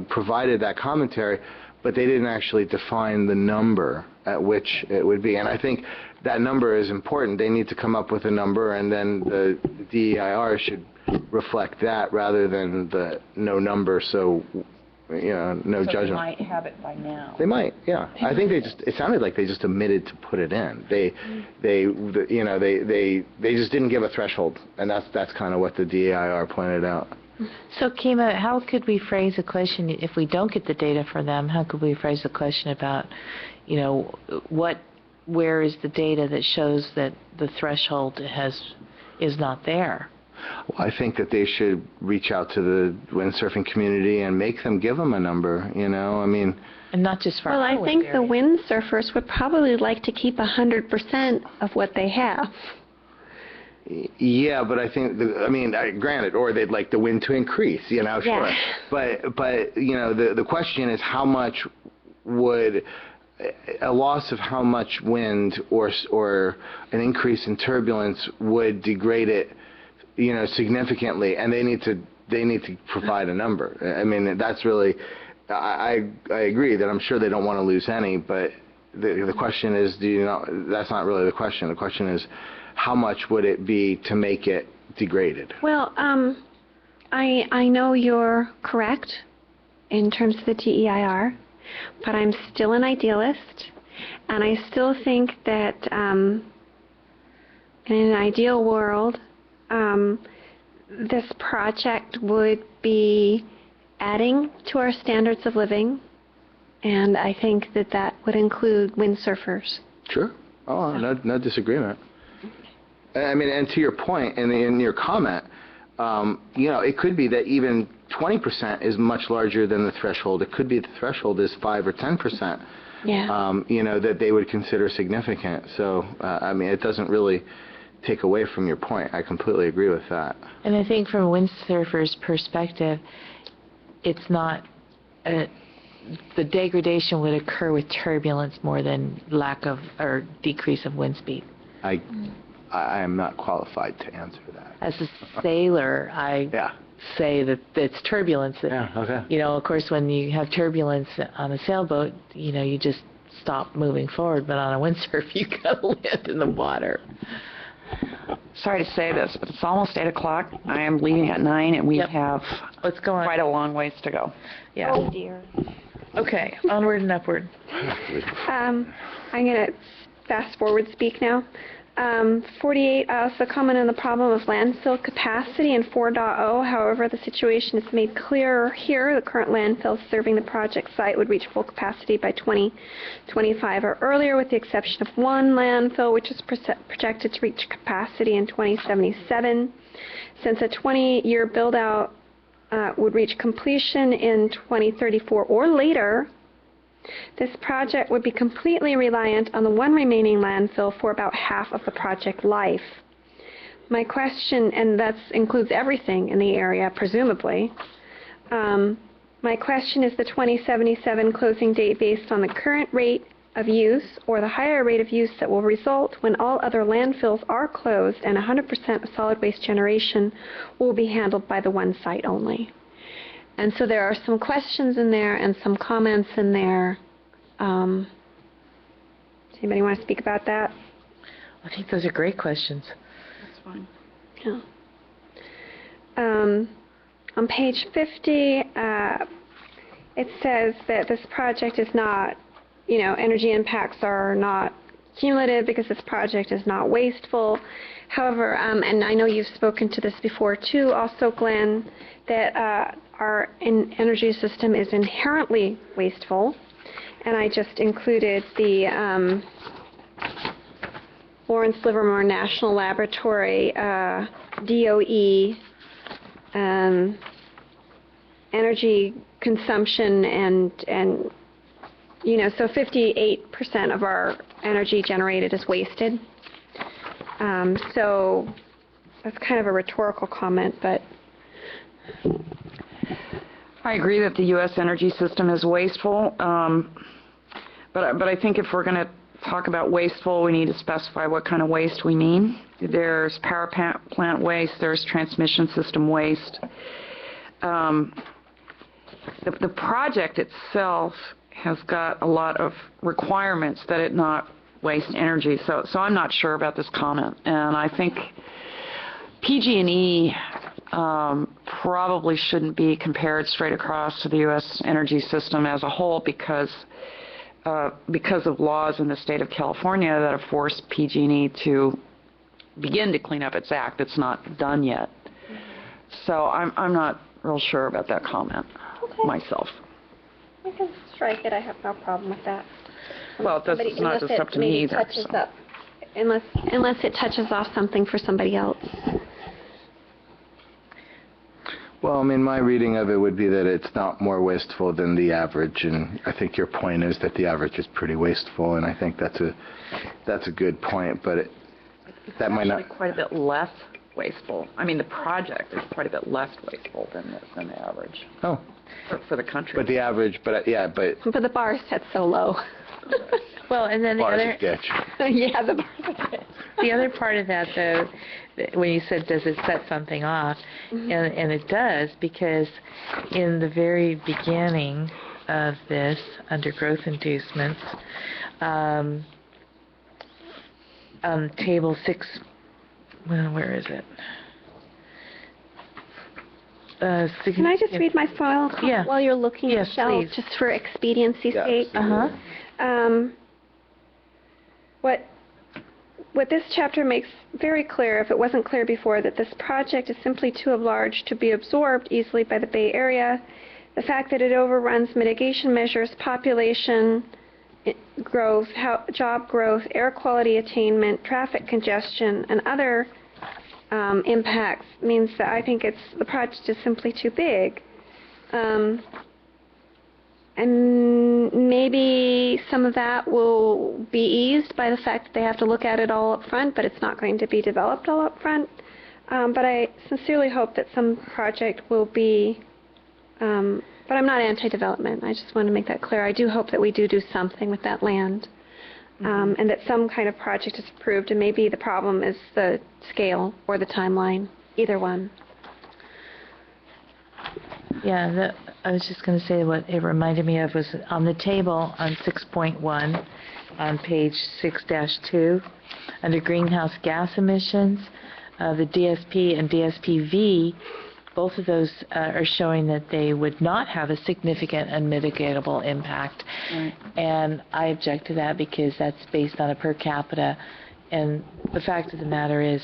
provided that commentary, but they didn't actually define the number at which it would be. And I think that number is important. They need to come up with a number, and then the DEIR should reflect that rather than the no number, so no judgment. They might have it by now. They might, yeah. I think it sounded like they just omitted to put it in. They just didn't give a threshold, and that's kind of what the DEIR pointed out. So, Kima, how could we phrase a question if we don't get the data from them? How could we phrase a question about, where is the data that shows that the threshold is not there? Well, I think that they should reach out to the windsurfing community and make them give them a number, And not just for Well, our I think area. the windsurfers would probably like to keep 100% of what they have. Yeah, but I think, granted, or they'd like the wind to increase, sure. Yeah. But the question is, how much would a loss of how much wind or an increase in turbulence would degrade it, significantly, and they need to provide a number. That's really, I agree that I'm sure they don't want to lose any, but the question is, that's not really the question. The question is, how much would it be to make it degraded? Well, I know you're correct in terms of the DEIR, but I'm still an idealist, and I still think that in an ideal world, this project would be adding to our standards of living, and I think that would include windsurfers. Sure. Oh, no disagreement. And to your point, in your comment, it could be that even 20% is much larger than the threshold. It could be the threshold is 5 or 10%. Yeah. That they would consider significant. So, it doesn't really take away from your point. I completely agree with that. And I think from a windsurfer's perspective, it's not the degradation would occur with turbulence more than lack of or decrease of wind speed. I am not qualified to answer that. As a sailor, I say that it's turbulence. Yeah, okay. Of course, when you have turbulence on a sailboat, you just stop moving forward. But on a windsurf, you got to land in the water. Sorry to say this, but it's almost 8 o'clock. I am leaving at 9, and we have quite a long ways to go. Yeah. Oh, dear. Okay, onward and upward. I'm going to fast forward speak now. 48, also comment on the problem of landfill capacity in 4.0. However, the situation is made clearer here. The current landfill serving the project site would reach full capacity by 2025 or earlier, with the exception of one landfill, which is projected to reach capacity in 2077. Since a 20-year build-out would reach completion in 2034 or later, This project would be completely reliant on the one remaining landfill for about half of the project life. My question, and that includes everything in the area, presumably, my question is the 2077 closing date based on the current rate of use or the higher rate of use that will result when all other landfills are closed and 100% of solid waste generation will be handled by the one site only. And so there are some questions in there and some comments in there. Does anybody want to speak about that? I think those are great questions. That's fine. Yeah. On page 50, it says that this project is not, energy impacts are not cumulative because this project is not wasteful. However, and I know you've spoken to this before too, also Glenn, that our energy system is inherently wasteful. And I just included the Lawrence Livermore National Laboratory DOE energy consumption and so 58% of our energy generated is wasted. So that's kind of a rhetorical comment, but I agree that the U.S. energy system is wasteful, but I think if we're going to talk about wasteful, we need to specify what kind of waste we mean. There's power plant waste, there's transmission system waste. The project itself has got a lot of requirements that it not waste energy, so I'm not sure about this comment. And I think PG&E probably shouldn't be compared straight across to the U.S. energy system as a whole because of laws in the state of California that have forced PG&E to begin to clean up its act. It's not done yet. So I'm not real sure about that comment myself. I can strike it. I have no problem with that. Well, it's not just up to me either. Unless it touches off something for somebody else. Well, my reading of it would be that it's not more wasteful than the average, and I think your point is that the average is pretty wasteful, and I think that's a good point, but that might not... Actually quite a bit less wasteful. The project is quite a bit less wasteful than the average. Oh. For the country. But the average, but yeah, but... But the bar is set so low. Well, and then Bar's a ditch. Yeah, the bar is a ditch. the other part of that, though, when you said, does it set something off? And it does, because in the very beginning of this, under growth inducements, table 6, well, where is it? Can I just read my file while you're looking, yes, Michelle, please. just for expediency's sake? What this chapter makes very clear, if it wasn't clear before, that this project is simply too large to be absorbed easily by the Bay Area. The fact that it overruns mitigation measures, population growth, job growth, air quality attainment, traffic congestion, and other impacts means that I think the project is simply too big. And maybe some of that will be eased by the fact that they have to look at it all up front, but it's not going to be developed all up front. But I sincerely hope that some project will be, but I'm not anti-development. I just want to make that clear. I do hope that we do something with that land, and that some kind of project is approved, and maybe the problem is the scale or the timeline, either one. Yeah, I was just going to say what it reminded me of was on the table on 6.1 on page 6-2 under greenhouse gas emissions, the DSP and DSPV, both of those are showing that they would not have a significant unmitigatable impact. Right. And I object to that because that's based on a per capita. And the fact of the matter is,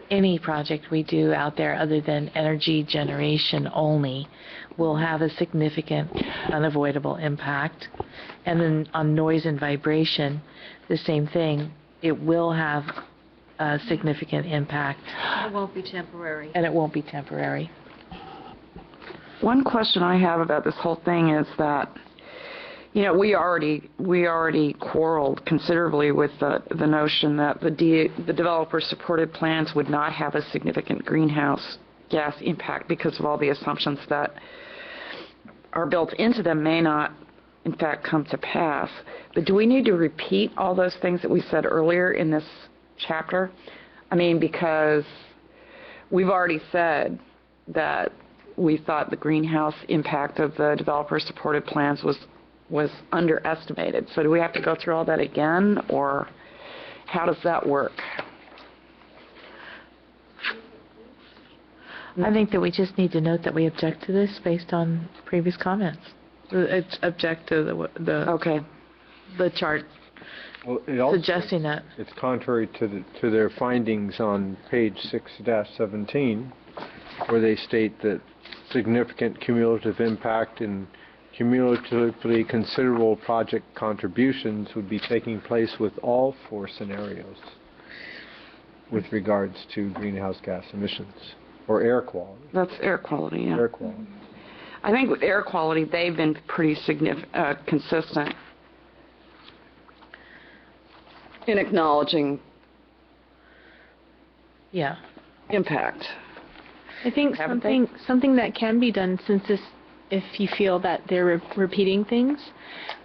any project we do out there other than energy generation only will have a significant unavoidable impact. And then on noise and vibration, the same thing. It will have a significant impact. It won't be temporary. And it won't be temporary. One question I have about this whole thing is that, You know, we already quarreled considerably with the notion that the developer-supported plans would not have a significant greenhouse gas impact because of all the assumptions that are built into them may not, in fact, come to pass. But do we need to repeat all those things that we said earlier in this chapter? I mean, because we've already said that we thought the greenhouse impact of the developer-supported plans was underestimated. So do we have to go through all that again, or how does that work? I think that we just need to note that we object to this based on previous comments. It's object to the chart Well, it also, suggesting that. it's contrary to their findings on page 6-17, where they state that significant cumulative impact and cumulatively considerable project contributions would be taking place with all 4 scenarios with regards to greenhouse gas emissions or air quality. That's air quality, yeah. Air quality. I think with air quality, they've been pretty consistent in acknowledging impact. I think Haven't they? something that can be done, since this, if you feel that they're repeating things,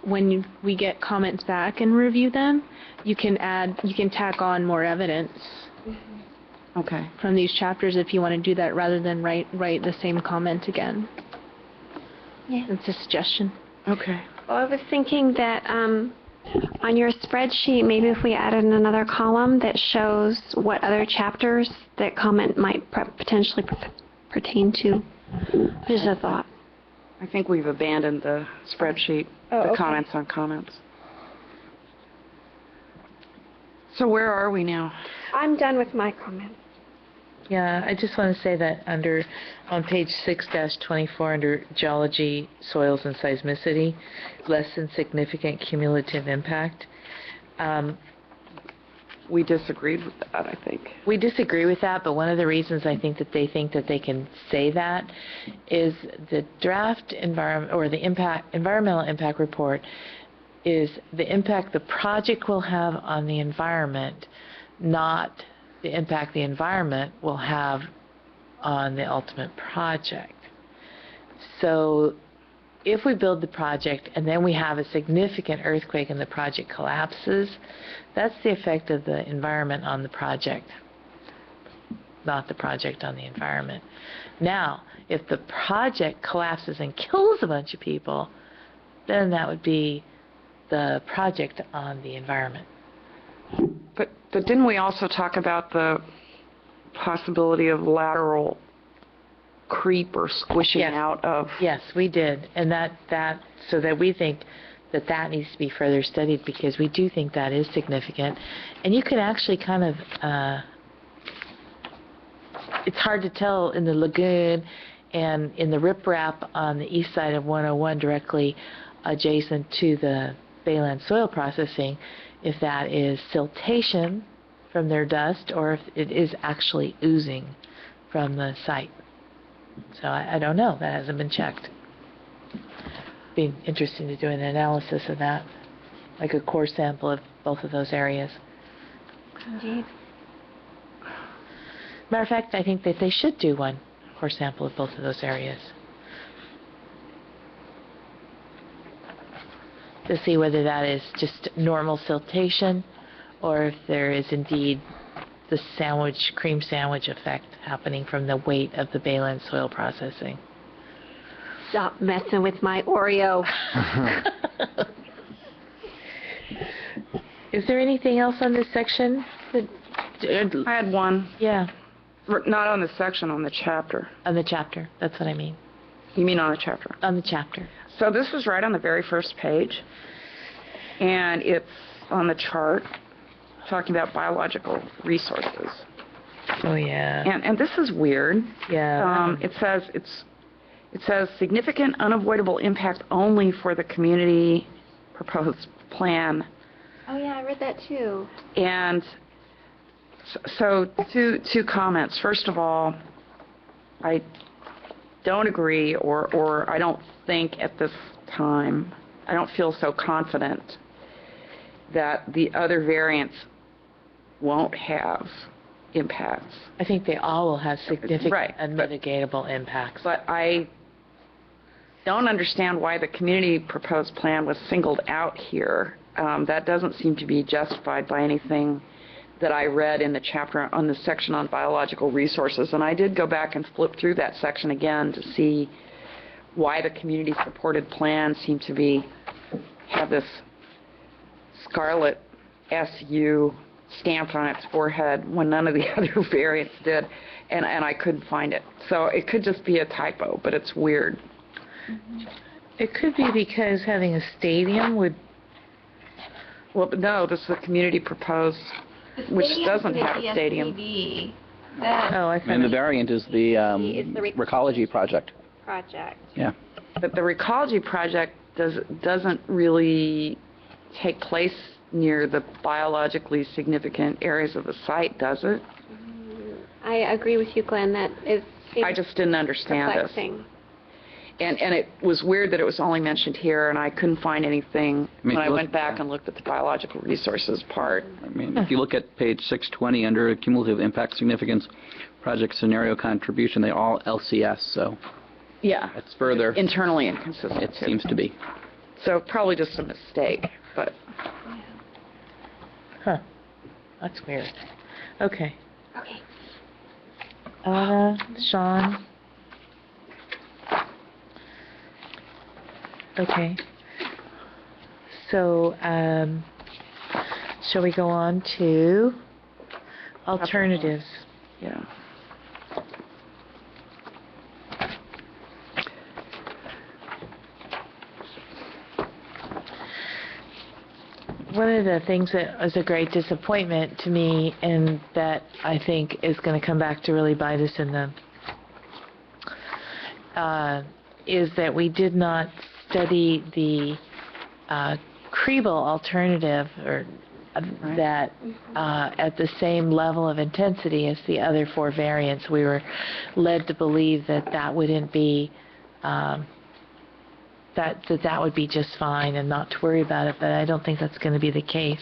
when we get comments back and review them, you can tack on more evidence Okay. from these chapters if you want to do that, rather than write the same comment again. Yeah. It's a suggestion. Okay. Well, I was thinking that on your spreadsheet, maybe if we added another column that shows what other chapters that comment might potentially pertain to. Just a thought. I think we've abandoned the spreadsheet, Oh, the okay. comments on comments. So where are we now? I'm done with my comments. Yeah, I just want to say that on page 6-24, under geology, soils, and seismicity, less than significant cumulative impact. We disagreed with that, I think. We disagree with that, but one of the reasons I think that they can say that is the draft environmental impact report is the impact the project will have on the environment, not the impact the environment will have on the ultimate project. So if we build the project and then we have a significant earthquake and the project collapses, that's the effect of the environment on the project, not the project on the environment. Now, if the project collapses and kills a bunch of people, then that would be the project on the environment. But didn't we also talk about the possibility of lateral creep or squishing Yes. out of? Yes, we did, and so that we think that needs to be further studied, because we do think that is significant, and you can actually kind of it's hard to tell in the lagoon and in the riprap on the east side of 101 directly adjacent to the Bayland soil processing, if that is siltation from their dust or if it is actually oozing from the site. So I don't know. That hasn't been checked. Be interesting to do an analysis of that, like a core sample of both of those areas. Indeed. Matter of fact, I think that they should do one core sample of both of those areas to see whether that is just normal siltation or if there is indeed the cream sandwich effect happening from the weight of the Bayland soil processing. Stop messing with my Oreo. Is there anything else on this section? I had one. Yeah, Not on the section, on the chapter. on the chapter. That's what I mean. You mean on the chapter? On the chapter. So this is right on the very first page, and it's on the chart talking about biological resources. Oh yeah. And this is weird. Yeah. It says significant unavoidable impact only for the community proposed plan. Oh yeah, I read that too. And so two comments. First of all, I don't agree or I don't think at this time I don't feel so confident that the other variants won't have impacts. I think they all will have significant Right, but- unmitigatable impacts. But I don't understand why the community proposed plan was singled out here. That doesn't seem to be justified by anything that I read in the chapter on the section on biological resources. And I did go back and flip through that section again to see why the community supported plan seemed to have this scarlet SU stamped on its forehead when none of the other variants did, and I couldn't find it. So it could just be a typo, but it's weird. It could be because having a stadium would, Well, but no, this is the community proposed, which doesn't have a stadium. oh, I And the thought, variant is the It's the Recology project. project. Yeah. But the Recology project doesn't really take place near the biologically significant areas of the site, does it? I agree with you, Glenn, that is I just didn't understand this. perplexing. And it was weird that it was only mentioned here, and I couldn't find anything I mean, when if I you went look- back and looked at the biological resources part. I mean, if you look at page 620 under cumulative impact significance project scenario contribution, they all LCS, so Yeah. it's further, Internally inconsistent, it too. seems to be. So probably just a mistake, but huh, that's weird. Okay. Okay. Anna, Sean. Okay. So, shall we go on to alternatives? yeah. One of the things that was a great disappointment to me, and that I think is going to come back to really bite us in the, is that we did not study the Kriebel alternative, or that at the same level of intensity as the other four variants. We were led to believe that that wouldn't be that would be just fine and not to worry about it, but I don't think that's going to be the case.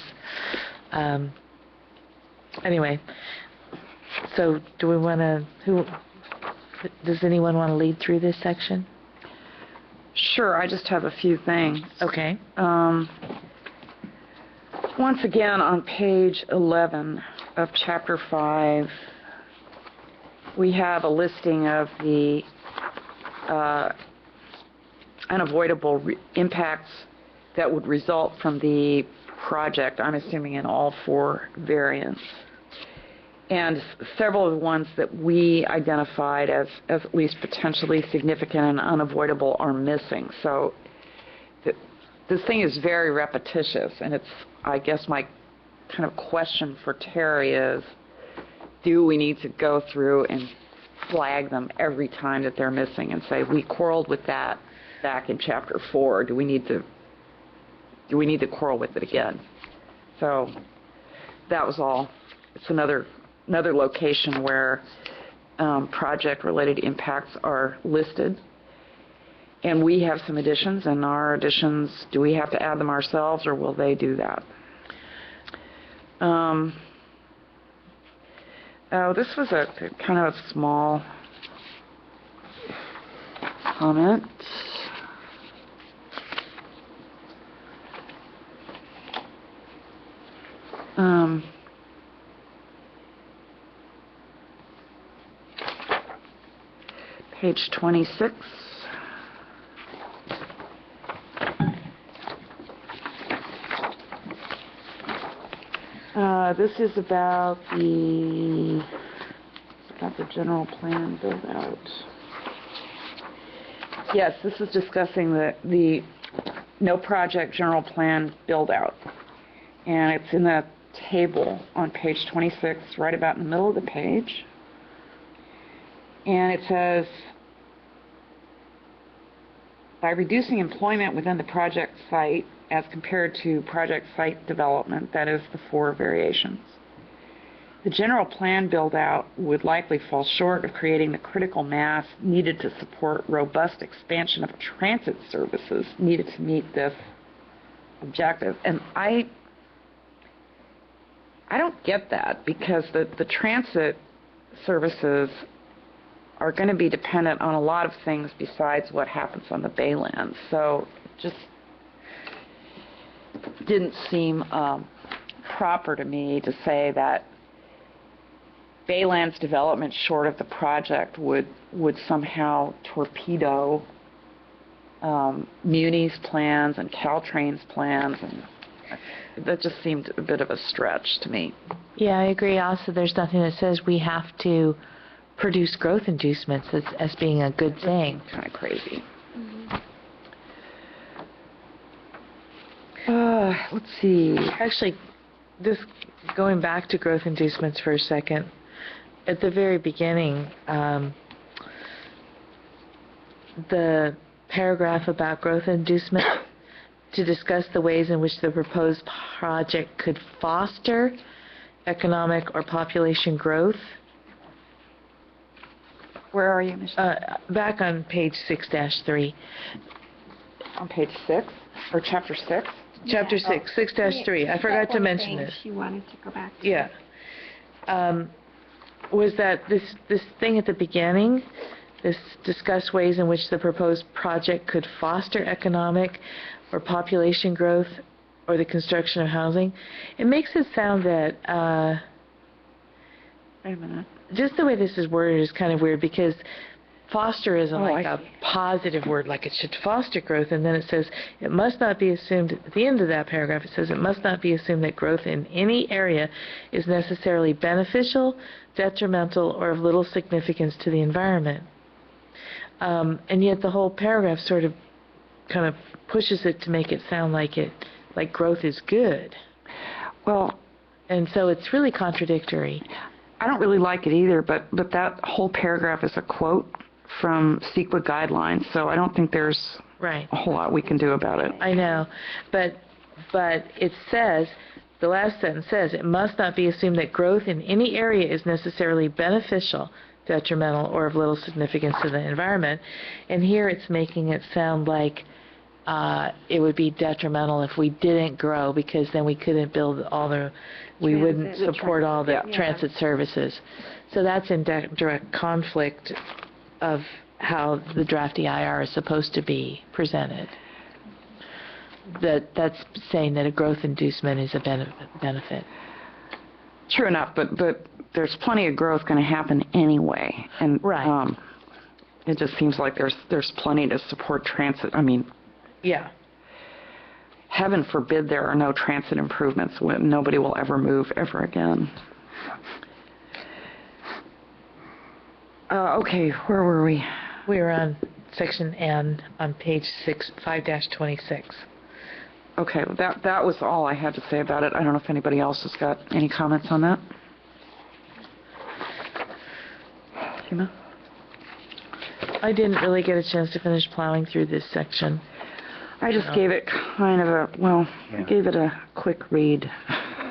Anyway, so do we want to, does anyone want to lead through this section? Sure, I just have a few things. Okay. Once again, on page 11 of Chapter 5, we have a listing of the unavoidable impacts that would result from the project, I'm assuming in all four variants. And several of the ones that we identified as at least potentially significant and unavoidable are missing. So this thing is very repetitious, and it's, I guess my kind of question for Terry is, do we need to go through and flag them every time that they're missing and say, we quarreled with that back in Chapter 4, do we need to quarrel with it again? So that was all. It's another location where project-related impacts are listed. And we have some additions, and our additions, do we have to add them ourselves, or will they do that? This was a kind of a small comment. Page 26. This is about the general plan build out. Yes, this is discussing the no project general plan build out. And it's in the table on page 26, right about in the middle of the page. And it says, by reducing employment within the project site as compared to project site development, that is the four variations, the general plan build-out would likely fall short of creating the critical mass needed to support robust expansion of transit services needed to meet this objective. And I don't get that, because the transit services are going to be dependent on a lot of things besides what happens on the Baylands. So it just didn't seem proper to me to say that Baylands development short of the project would somehow torpedo Muni's plans and Caltrain's plans, and that just seemed a bit of a stretch to me. Yeah, I agree. Also, there's nothing that says we have to produce growth inducements as being a good thing. Kind of crazy. Let's see. Actually, this going back to growth inducements for a second, at the very beginning, the paragraph about growth inducement to discuss the ways in which the proposed project could foster economic or population growth. Where are you, Michelle? Back on page 6-3. On page 6 or chapter 6? Chapter 6, 6-3. I forgot to mention this. She wanted to go back to. Yeah. Was that this thing at the beginning, this discuss ways in which the proposed project could foster economic or population growth or the construction of housing? It makes it sound that, Wait a minute. just the way this is worded is kind of weird, because foster isn't like I a see. positive word, like it should foster growth, and then it says it must not be assumed, at the end of that paragraph it says it must not be assumed that growth in any area is necessarily beneficial, detrimental, or of little significance to the environment. And yet the whole paragraph sort of kind of pushes it to make it sound like growth is good. Well, And so it's really contradictory. I don't really like it either, but that whole paragraph is a quote from CEQA guidelines, so I don't think there's Right. a whole lot we can do about it. I know, but it says, the last sentence says, it must not be assumed that growth in any area is necessarily beneficial, detrimental, or of little significance to the environment. And here it's making it sound like it would be detrimental if we didn't grow, because then we couldn't build we wouldn't support all the transit services. So that's in direct conflict of how the draft EIR is supposed to be presented. That's saying that a growth inducement is a benefit. True enough, but there's plenty of growth going to happen anyway, and Right. it just seems like there's plenty to support transit. I mean, Yeah. heaven forbid there are no transit improvements when nobody will ever move ever again. Okay, where were we? We were on section N on page 5-26. Okay, that was all I had to say about it. I don't know if anybody else has got any comments on that. Tina? I didn't really get a chance to finish plowing through this section. I just gave it kind of I gave it a quick read.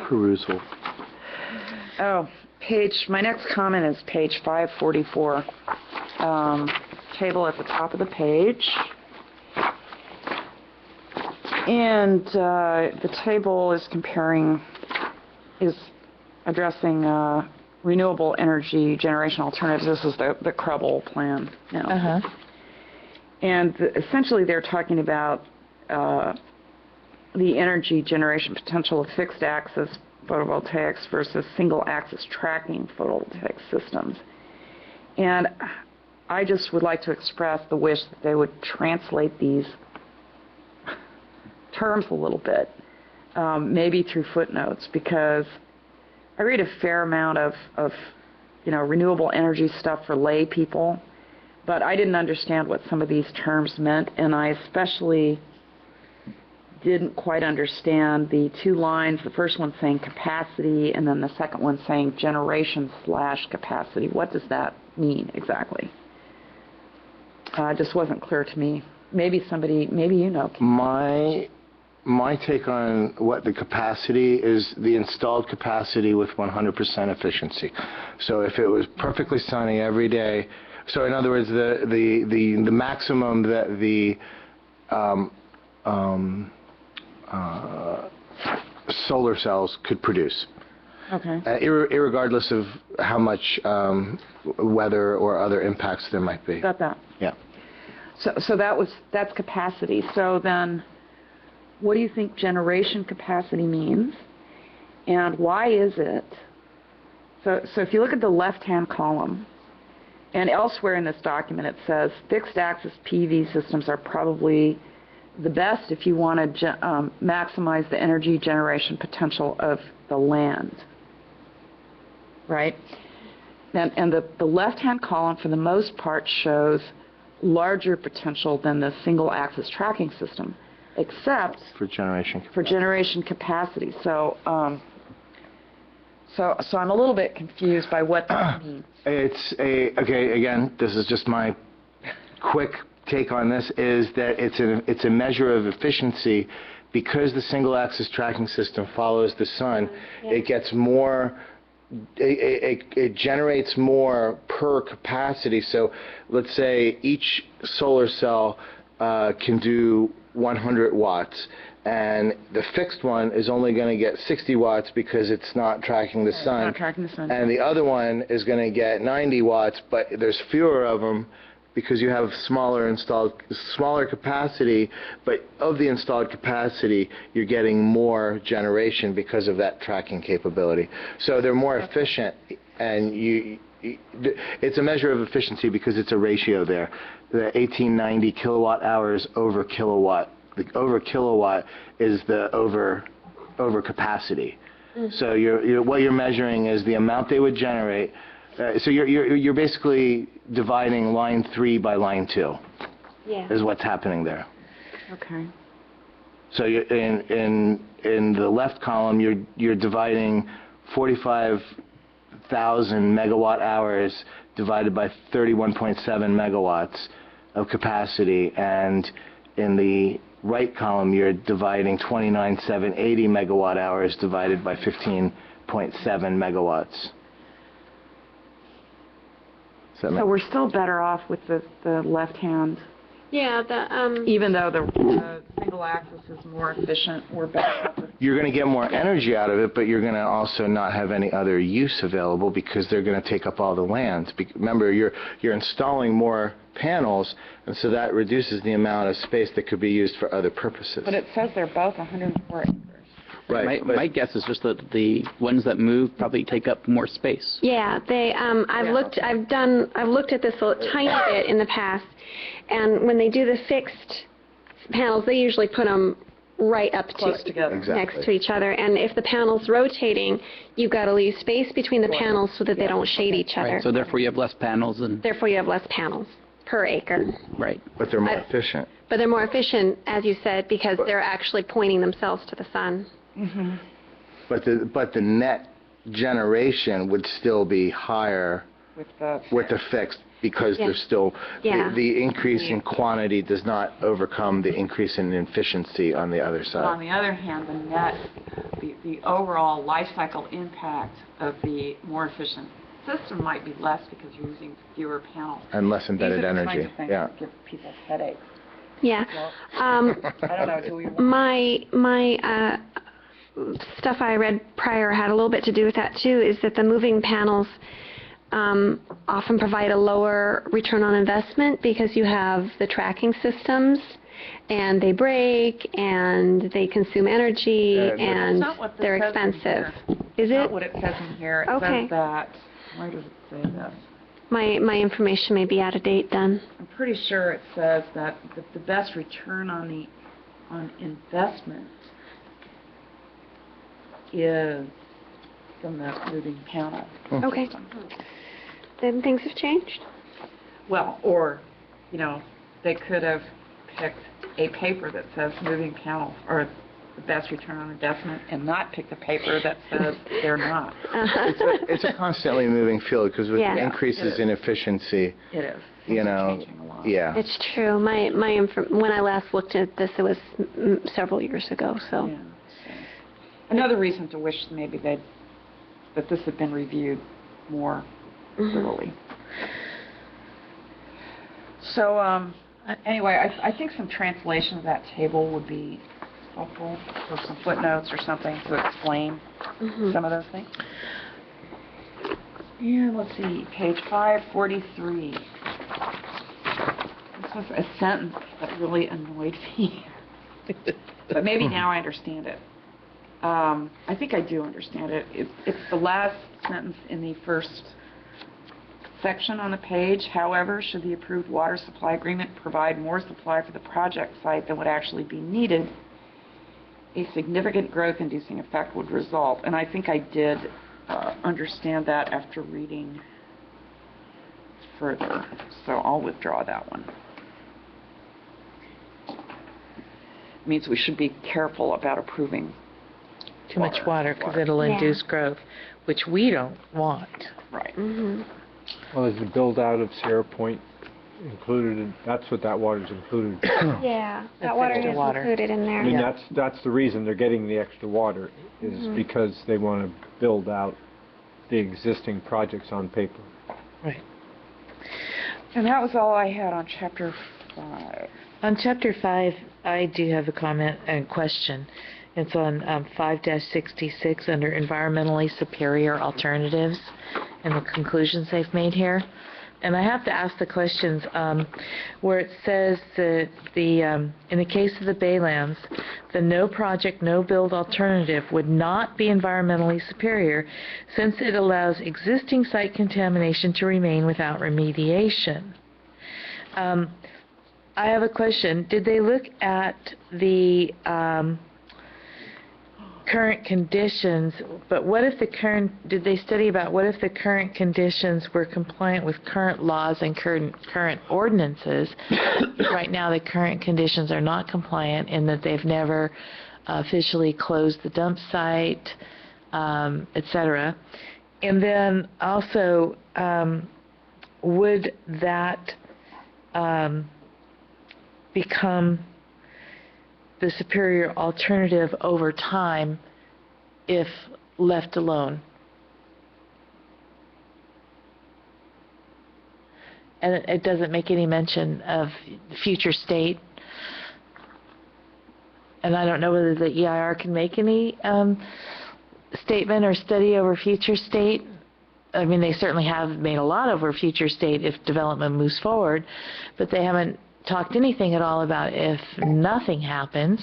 Perusal. Oh, my next comment is page 544. Table at the top of the page. And the table is addressing renewable energy generation alternatives. This is the Crubble plan now. Uh-huh. And essentially they're talking about the energy generation potential of fixed-axis photovoltaics versus single-axis tracking photovoltaic systems. And I just would like to express the wish that they would translate these terms a little bit, maybe through footnotes, because I read a fair amount of renewable energy stuff for lay people, but I didn't understand what some of these terms meant, and I especially didn't quite understand the two lines, the first one saying capacity, and then the second one saying generation/capacity. What does that mean exactly? It just wasn't clear to me. Maybe you know. My take on what the capacity is, the installed capacity with 100% efficiency. So if it was perfectly sunny every day, so in other words, the maximum that the solar cells could produce, Okay. irregardless of how much weather or other impacts there might be. Got that. Yeah. So that's capacity. So then, what do you think generation capacity means, and why is it? So if you look at the left-hand column, and elsewhere in this document it says fixed-axis PV systems are probably the best if you want to maximize the energy generation potential of the land, right? And the left-hand column, for the most part, shows larger potential than the single-axis tracking system, except For generation capacity. for generation capacity. So I'm a little bit confused by what that means. Okay, again, this is just my quick take on this, is that it's a measure of efficiency. Because the single-axis tracking system follows the sun, it gets more, it generates more per capacity. So let's say each solar cell can do 100 watts, and the fixed one is only going to get 60 watts because it's not tracking the sun. Not tracking the sun. And the other one is going to get 90 watts, but there's fewer of them because you have smaller capacity, but of the installed capacity, you're getting more generation because of that tracking capability. So they're more efficient, and it's a measure of efficiency because it's a ratio there. The 1890 kilowatt hours over kilowatt. The over kilowatt is the over capacity. So what you're measuring is the amount they would generate. So you're basically dividing line 3 by line 2. Yeah. Is what's happening there. Okay. So you're in the left column, you're dividing 45,000 megawatt hours divided by 31.7 megawatts of capacity, and in the right column, you're dividing 29,780 megawatt hours divided by 15.7 megawatts. So we're still better off with the left hand. Yeah, Even though the single axis is more efficient, we're better off with. You're going to get more energy out of it, but you're going to also not have any other use available because they're going to take up all the land. Remember, you're installing more panels, and so that reduces the amount of space that could be used for other purposes. But it says they're both 104 acres. Right. My guess is just that the ones that move probably take up more space. yeah, I've looked at this a tiny bit in the past, and when they do the fixed panels, they usually put them right up Close together. next to each other, and if the panel's rotating, you've got to leave space between the panels so that they don't shade each other. Right. So therefore you have less panels and Therefore, you have less panels per acre. right. But they're more efficient. But they're more efficient, as you said, because they're actually pointing themselves to the sun. Mm-hmm. But the net generation would still be higher With the fixed because Yeah. there's still Yeah. the increase in quantity does not overcome the increase in efficiency on the other But side. on the other hand, the net, the overall life cycle impact of the more efficient system might be less because you're using fewer panels. And less embedded These are the energy. kinds of things Yeah. that give people headaches. Yeah. I don't know, do we want... My stuff I read prior had a little bit to do with that too, is that the moving panels often provide a lower return on investment because you have the tracking systems and they break and they consume energy and That's not what this they're says in expensive. here. Is That's not it? what it says in here. It Okay. says that, where does it say this? My information may be out of date then. I'm pretty sure it says that the best return on investment is from the moving panel. Okay. Then things have changed. Well, or, they could have picked a paper that says moving panel or the best return on investment and not picked a paper that says they're not. It's a constantly moving field because with Yeah. increases in efficiency, It is. you Things are know, changing a lot. yeah. It's true. When I last looked at this, it was several years ago. So. Yeah. Another reason to wish maybe that this had been reviewed more thoroughly. So anyway, I think some translation of that table would be helpful, or some footnotes or something to explain some of those things. And let's see, page 543. This was a sentence that really annoyed me. But maybe now I understand it. I think I do understand it. It's the last sentence in the first section on the page. However, should the approved water supply agreement provide more supply for the project site than would actually be needed, a significant growth-inducing effect would result. And I think I did understand that after reading further. So I'll withdraw that one. It means we should be careful about approving Too much water, because it'll induce growth, which we don't want. Right. Well, is the build-out of Sierra Point included in, that's what that water's included in. Yeah, That's that water extra is water. included in there. I mean, that's the reason they're getting the extra water, is because they want to build out the existing projects on paper. Right. And that was all I had on Chapter 5. On Chapter 5, I do have a comment and question. It's on 5-66 under environmentally superior alternatives and the conclusions they've made here. And I have to ask the questions where it says that in the case of the Baylands, the no project, no build alternative would not be environmentally superior since it allows existing site contamination to remain without remediation. I have a question. Did they look at the current conditions, but what if did they study about what if the current conditions were compliant with current laws and current ordinances? Right now the current conditions are not compliant in that they've never officially closed the dump site, etc. And then also, would that become the superior alternative over time if left alone? And it doesn't make any mention of future state. And I don't know whether the EIR can make any statement or study over future state. I mean, they certainly have made a lot over future state if development moves forward, but they haven't talked anything at all about if nothing happens,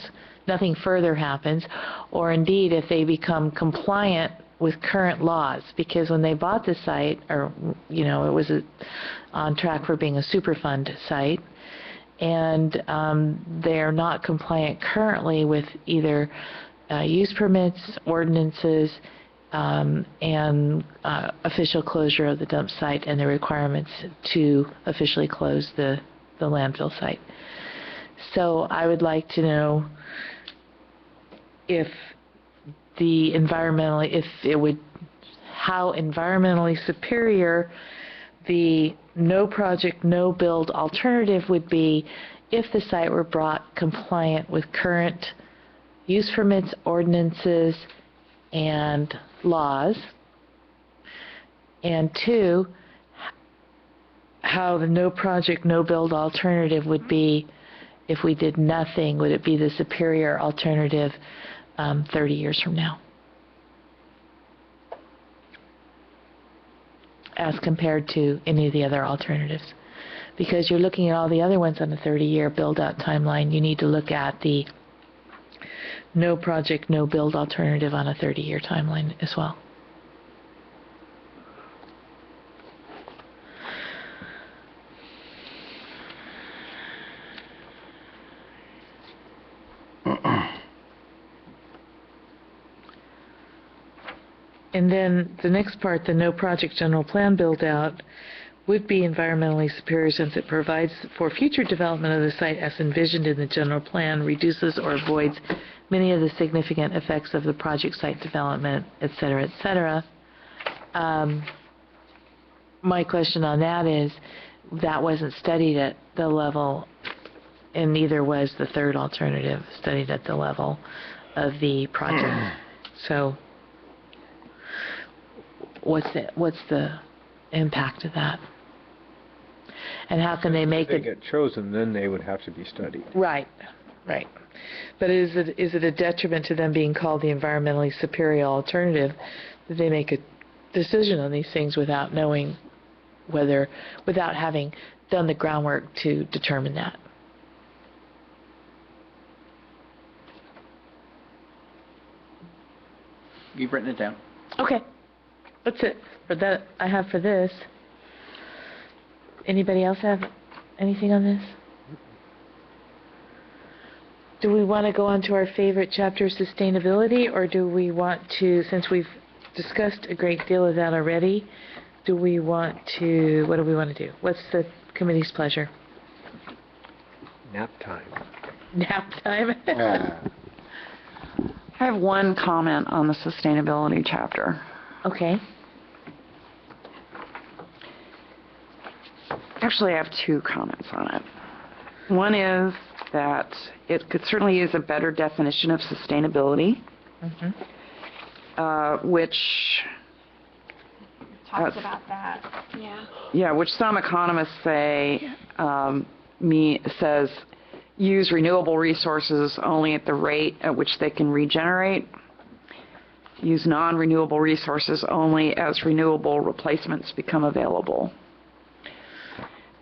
nothing further happens, or indeed if they become compliant with current laws. Because when they bought the site, or, you know, it was on track for being a Superfund site, and they're not compliant currently with either use permits, ordinances, and official closure of the dump site and the requirements to officially close the landfill site. So I would like to know if how environmentally superior the no project, no build alternative would be if the site were brought compliant with current use permits, ordinances, and laws. And two, how the no project, no build alternative would be if we did nothing. Would it be the superior alternative 30 years from now, as compared to any of the other alternatives? Because you're looking at all the other ones on a 30-year build-out timeline. You need to look at the no project, no build alternative on a 30-year timeline as well. And then the next part, the no project general plan build out, would be environmentally superior since it provides for future development of the site as envisioned in the general plan, reduces or avoids many of the significant effects of the project site development, et cetera, et cetera. My question on that is, that wasn't studied at the level, and neither was the third alternative studied at the level of the project. So what's the impact of that? And how can they make If they it? get chosen, then they would have to be studied. Right, Right. But is it a detriment to them being called the environmentally superior alternative that they make a decision on these things without knowing without having done the groundwork to determine that? You've written it down. Okay. That's it for that I have for this. Anybody else have anything on this? Do we want to go on to our favorite chapter, sustainability, or do we want to, since we've discussed a great deal of that already, what do we want to do? What's the committee's pleasure? Nap time. Nap time? I have one comment on the sustainability chapter. Okay. Actually, I have two comments on it. One is that it could certainly use a better definition of sustainability, which Talks about that. Yeah. yeah, which some economists say says use renewable resources only at the rate at which they can regenerate. Use non-renewable resources only as renewable replacements become available.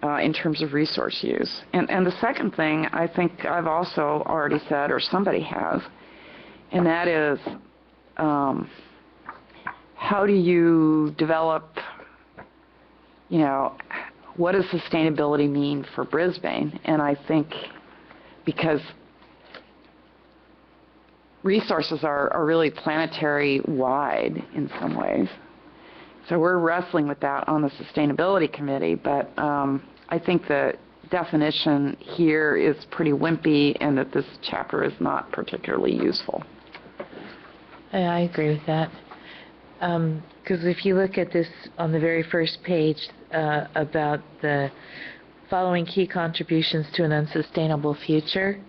In terms of resource use. And the second thing I think I've also already said, or somebody has, and that is how do you develop, what does sustainability mean for Brisbane? And I think because resources are really planetary wide in some ways. So we're wrestling with that on the Sustainability Committee, but I think the definition here is pretty wimpy and that this chapter is not particularly useful. I agree with that. Because if you look at this on the very first page about the following key contributions to an unsustainable future,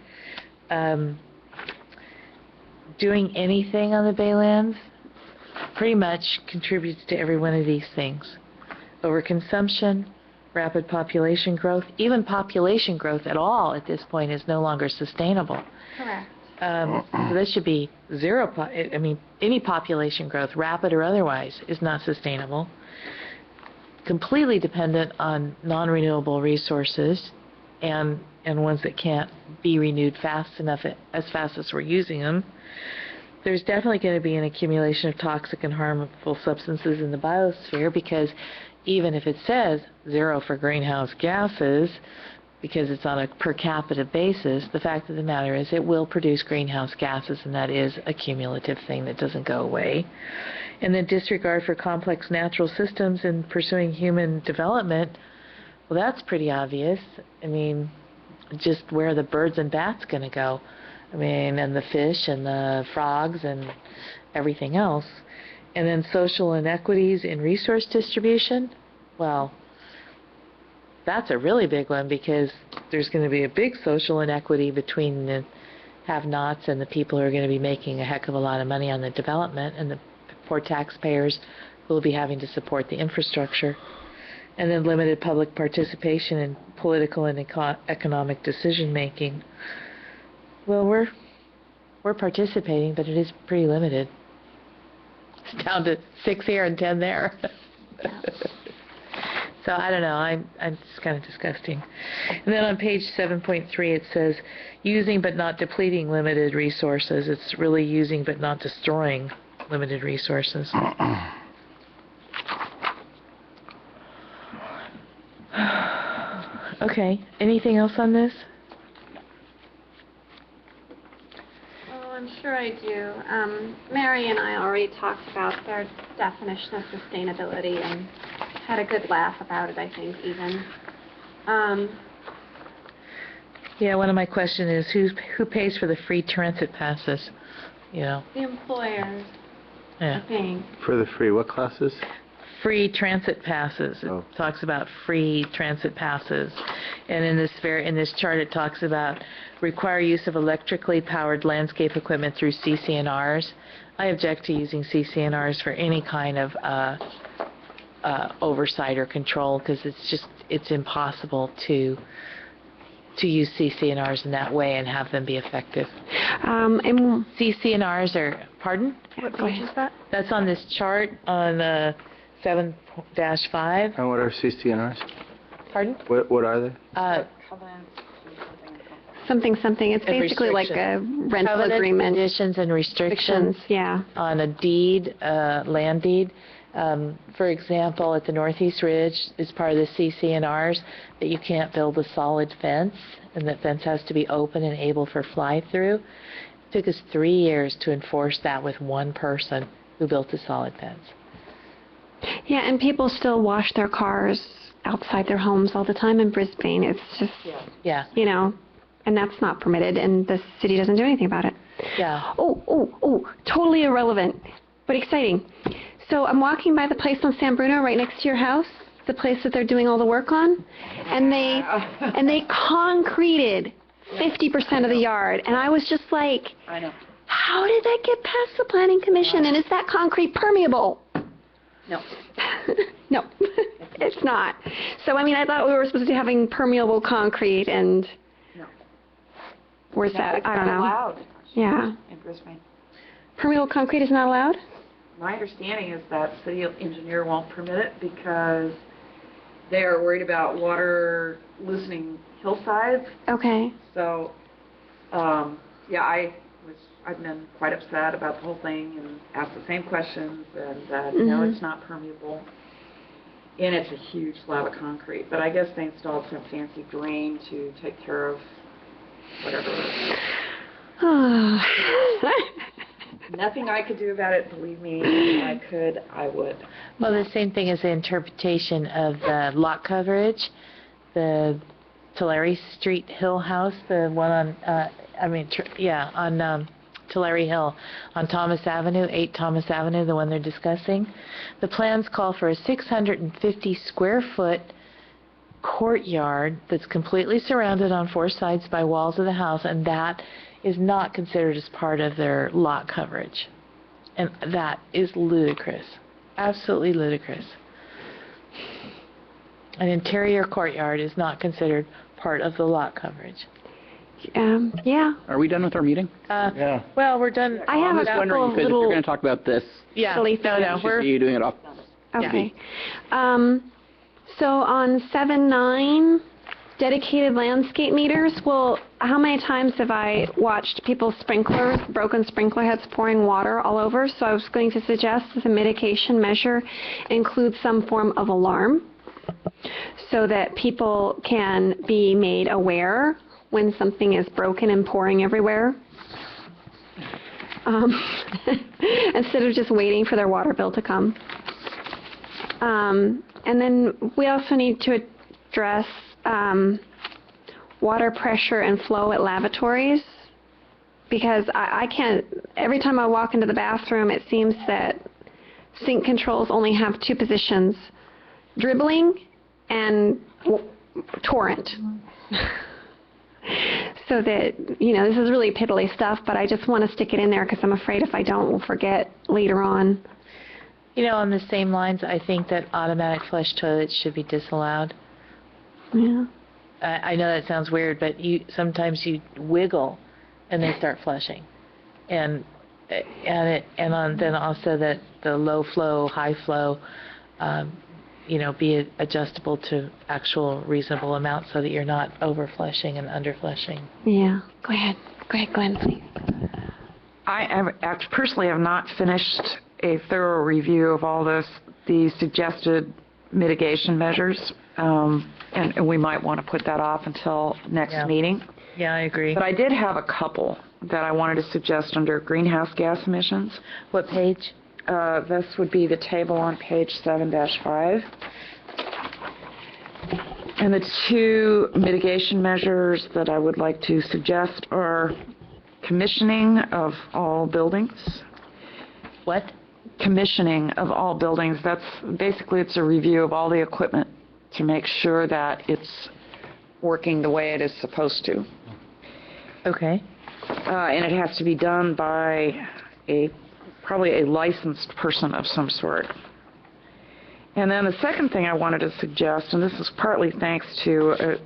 doing anything on the Baylands pretty much contributes to every one of these things. Overconsumption, rapid population growth, even population growth at all at this point is no longer sustainable. Correct. So this should be zero, any population growth, rapid or otherwise, is not sustainable. Completely dependent on non-renewable resources and ones that can't be renewed fast enough, as fast as we're using them. There's definitely going to be an accumulation of toxic and harmful substances in the biosphere because even if it says zero for greenhouse gases, because it's on a per capita basis, the fact of the matter is it will produce greenhouse gases, and that is a cumulative thing that doesn't go away. And then disregard for complex natural systems and pursuing human development, well, that's pretty obvious. I mean, just where are the birds and bats going to go? I mean, and the fish and the frogs and everything else. And then social inequities in resource distribution, well, that's a really big one because there's going to be a big social inequity between the have-nots and the people who are going to be making a heck of a lot of money on the development and the poor taxpayers who will be having to support the infrastructure. And then limited public participation in political and economic decision-making. Well, we're participating, but it is pretty limited. It's down to 6 here and 10 there. So I don't know. It's kind of disgusting. And then on page 7.3 it says, using but not depleting limited resources. It's really using but not destroying limited resources. Okay. Anything else on this? I'm sure I do. Mary and I already talked about their definition of sustainability and had a good laugh about it, I think, even. Yeah, one of my questions is who pays for the free transit passes? The employers, Yeah. I think. For the free what classes? Free transit passes. It talks about free transit passes. And in this chart it talks about require use of electrically powered landscape equipment through CCNRs. I object to using CCNRs for any kind of oversight or control because it's impossible to to use CCNRs in that way and have them be effective. And CCNRs are, pardon? What page is that? That's on this chart on 7-5. And what are CCNRs? Pardon? What are they? something. It's And basically like a rental Covenant, agreement. conditions and restrictions Yeah. on a deed, land deed. For example, at the Northeast Ridge, is part of the CCNRs that you can't build a solid fence, and the fence has to be open and able for fly-through. It took us 3 years to enforce that with one person who built a solid fence. Yeah, and people still wash their cars outside their homes all the time in Brisbane. It's just, Yeah, you know, and that's not permitted, and the city doesn't do anything about it. yeah. Oh, totally irrelevant, but exciting. So I'm walking by the place on San Bruno right next to your house, the place that they're doing all the work on, and they concreted 50% of the yard, and I was just like, I know. how did that get past the planning commission, and is that concrete permeable? No. No, it's not. So, I mean, I thought we were supposed to be having permeable concrete, and No. where's that? I don't know. allowed Yeah. in Brisbane. Permeable concrete is not allowed? My understanding is that city engineer won't permit it because they are worried about water loosening hillsides. Okay. So, yeah, I've been quite upset about the whole thing and asked the same questions, and no, it's not permeable. And it's a huge slab of concrete, but I guess they installed some fancy drain to take care of whatever. Nothing I could do about it, believe me. If I could, I would. Well, the same thing as the interpretation of the lot coverage, the Tulare Street Hill House, the one on, on Tulare Hill, on Thomas Avenue, 8 Thomas Avenue, the one they're discussing. The plans call for a 650 square foot courtyard that's completely surrounded on 4 sides by walls of the house, and that is not considered as part of their lot coverage. And that is ludicrous. Absolutely ludicrous. An interior courtyard is not considered part of the lot coverage. Yeah. Are we done with our meeting? Yeah. Well, we're done. I have I'm a just couple wondering, of because if you're little... going to talk about this, Yeah. silly No, things. we're. are you doing it off? Okay. So on 7-9, dedicated landscape meters, well, how many times have I watched people's sprinklers, broken sprinkler heads pouring water all over? So I was going to suggest that the mitigation measure includes some form of alarm so that people can be made aware when something is broken and pouring everywhere. Instead of just waiting for their water bill to come. And then we also need to address water pressure and flow at lavatories, because I can't, every time I walk into the bathroom, it seems that sink controls only have 2 positions, dribbling and torrent. So that, you know, this is really piddly stuff, but I just want to stick it in there because I'm afraid if I don't, we'll forget later on. You know, on the same lines, I think that automatic flush toilets should be disallowed. Yeah. I know that sounds weird, but sometimes you wiggle and they start flushing. Then also that the low flow, high flow, be adjustable to actual reasonable amounts so that you're not over flushing and under flushing. Yeah. Go ahead, Glenn, please. I personally have not finished a thorough review of all the suggested mitigation measures, and we might want to put that off until next meeting. Yeah, I agree. But I did have a couple that I wanted to suggest under greenhouse gas emissions. What page? This would be the table on page 7-5. And the 2 mitigation measures that I would like to suggest are commissioning of all buildings. What? Commissioning of all buildings. That's basically, it's a review of all the equipment to make sure that it's working the way it is supposed to. Okay. And it has to be done by probably a licensed person of some sort. And then the second thing I wanted to suggest, and this is partly thanks to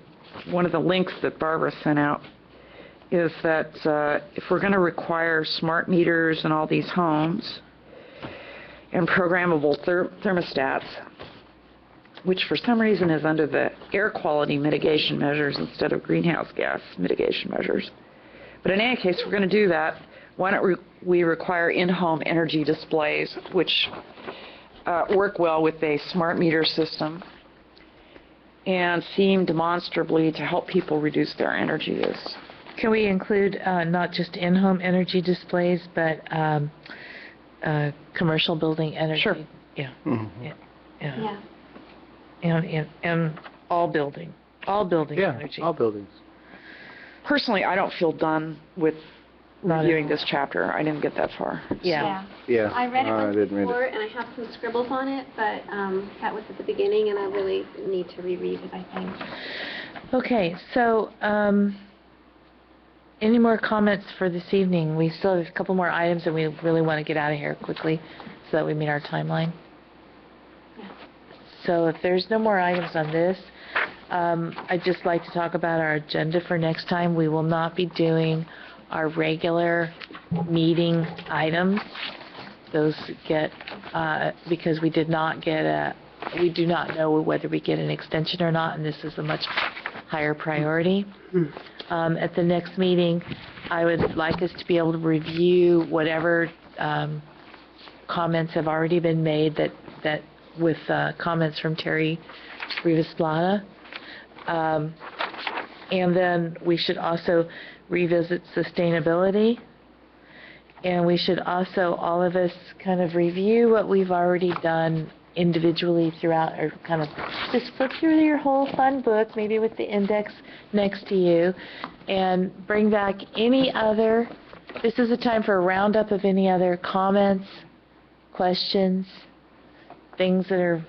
one of the links that Barbara sent out is that if we're going to require smart meters in all these homes and programmable thermostats, which for some reason is under the air quality mitigation measures instead of greenhouse gas mitigation measures. But in any case, if we're going to do that, why don't we require in-home energy displays, which work well with a smart meter system and seem demonstrably to help people reduce their energy use. Can we include not just in-home energy displays, but commercial building energy? Sure. Yeah. Mm-hmm. Yeah. And all building energy. Yeah, all buildings. Personally, I don't feel done with Not at reviewing all. this chapter. I didn't get that far. Yeah. Yeah. I read it I once didn't read before, it. and I have some scribbles on it, but that was at the beginning, and I really need to reread it, I think. Okay, so any more comments for this evening? We still have a couple more items, and we really want to get out of here quickly so that we meet our timeline. Yeah. So if there's no more items on this, I'd just like to talk about our agenda for next time. We will not be doing our regular meeting items. Those get, because we do not know whether we get an extension or not, and this is a much higher priority. At the next meeting, I would like us to be able to review whatever comments have already been made that with comments from Terry Rivas-Plata. And then we should also revisit sustainability. And we should also, all of us, kind of review what we've already done individually throughout, or kind of just flip through your whole fun book, maybe with the index next to you, and bring back any other, this is a time for a roundup of any other comments, questions, things that are,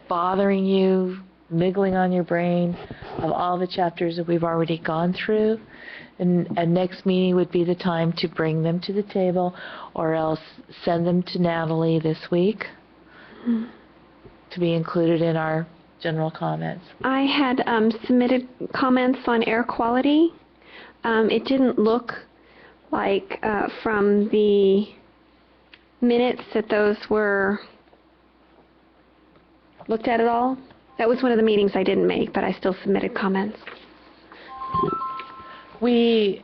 bothering you, niggling on your brain, of all the chapters that we've already gone through. And next meeting would be the time to bring them to the table, or else send them to Natalie this week to be included in our general comments. I had submitted comments on air quality. It didn't look like from the minutes that those were looked at all. That was one of the meetings I didn't make, but I still submitted comments. I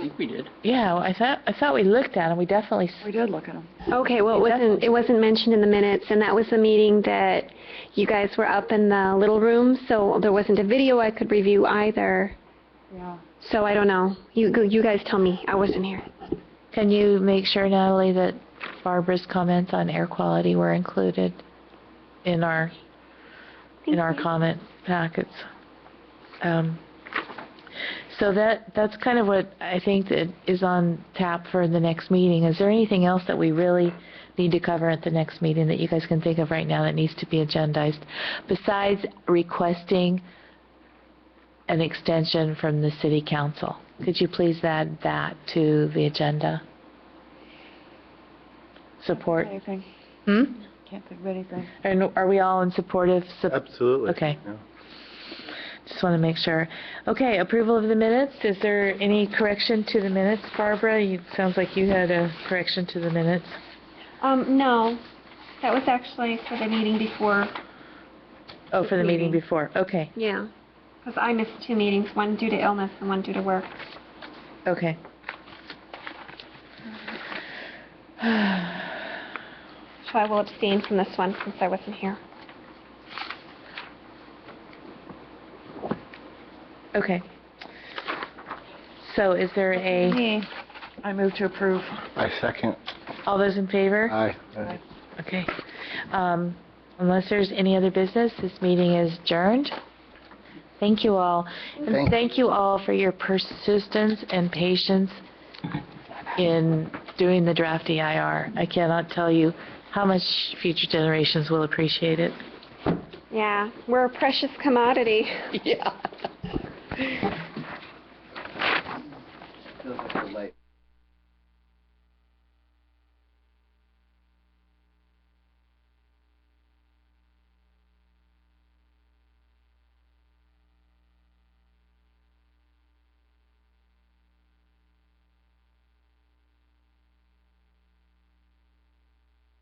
think we did. Yeah, I thought we looked at them. We definitely. We did look at them. Okay, well, it wasn't mentioned in the minutes, and that was the meeting that you guys were up in the little room, so there wasn't a video I could review either. Yeah. So I don't know. You guys tell me. I wasn't here. Can you make sure, Natalie, that Barbara's comments on air quality were included in our comment packets? So that's kind of what I think that is on tap for the next meeting. Is there anything else that we really need to cover at the next meeting that you guys can think of right now that needs to be agendized, besides requesting an extension from the City Council? Could you please add that to the agenda? Support? Anything? Hmm? Can't think of anything. And are we all in support of? Absolutely. Okay. Yeah. Just want to make sure. Okay, approval of the minutes. Is there any correction to the minutes, Barbara? Sounds like you had a correction to the minutes. No. That was actually for the meeting before. Oh, for the meeting meeting. before. Okay. Yeah. Because I missed 2 meetings, one due to illness and one due to work. Okay. So I will abstain from this one since I wasn't here. Okay. So is there a, Me. I move to approve. I second. all those in favor? Aye. Okay. Unless there's any other business, this meeting is adjourned. Thank you all. And thank you all for your persistence and patience in doing the draft EIR. I cannot tell you how much future generations will appreciate it. Yeah, we're a precious commodity. Yeah.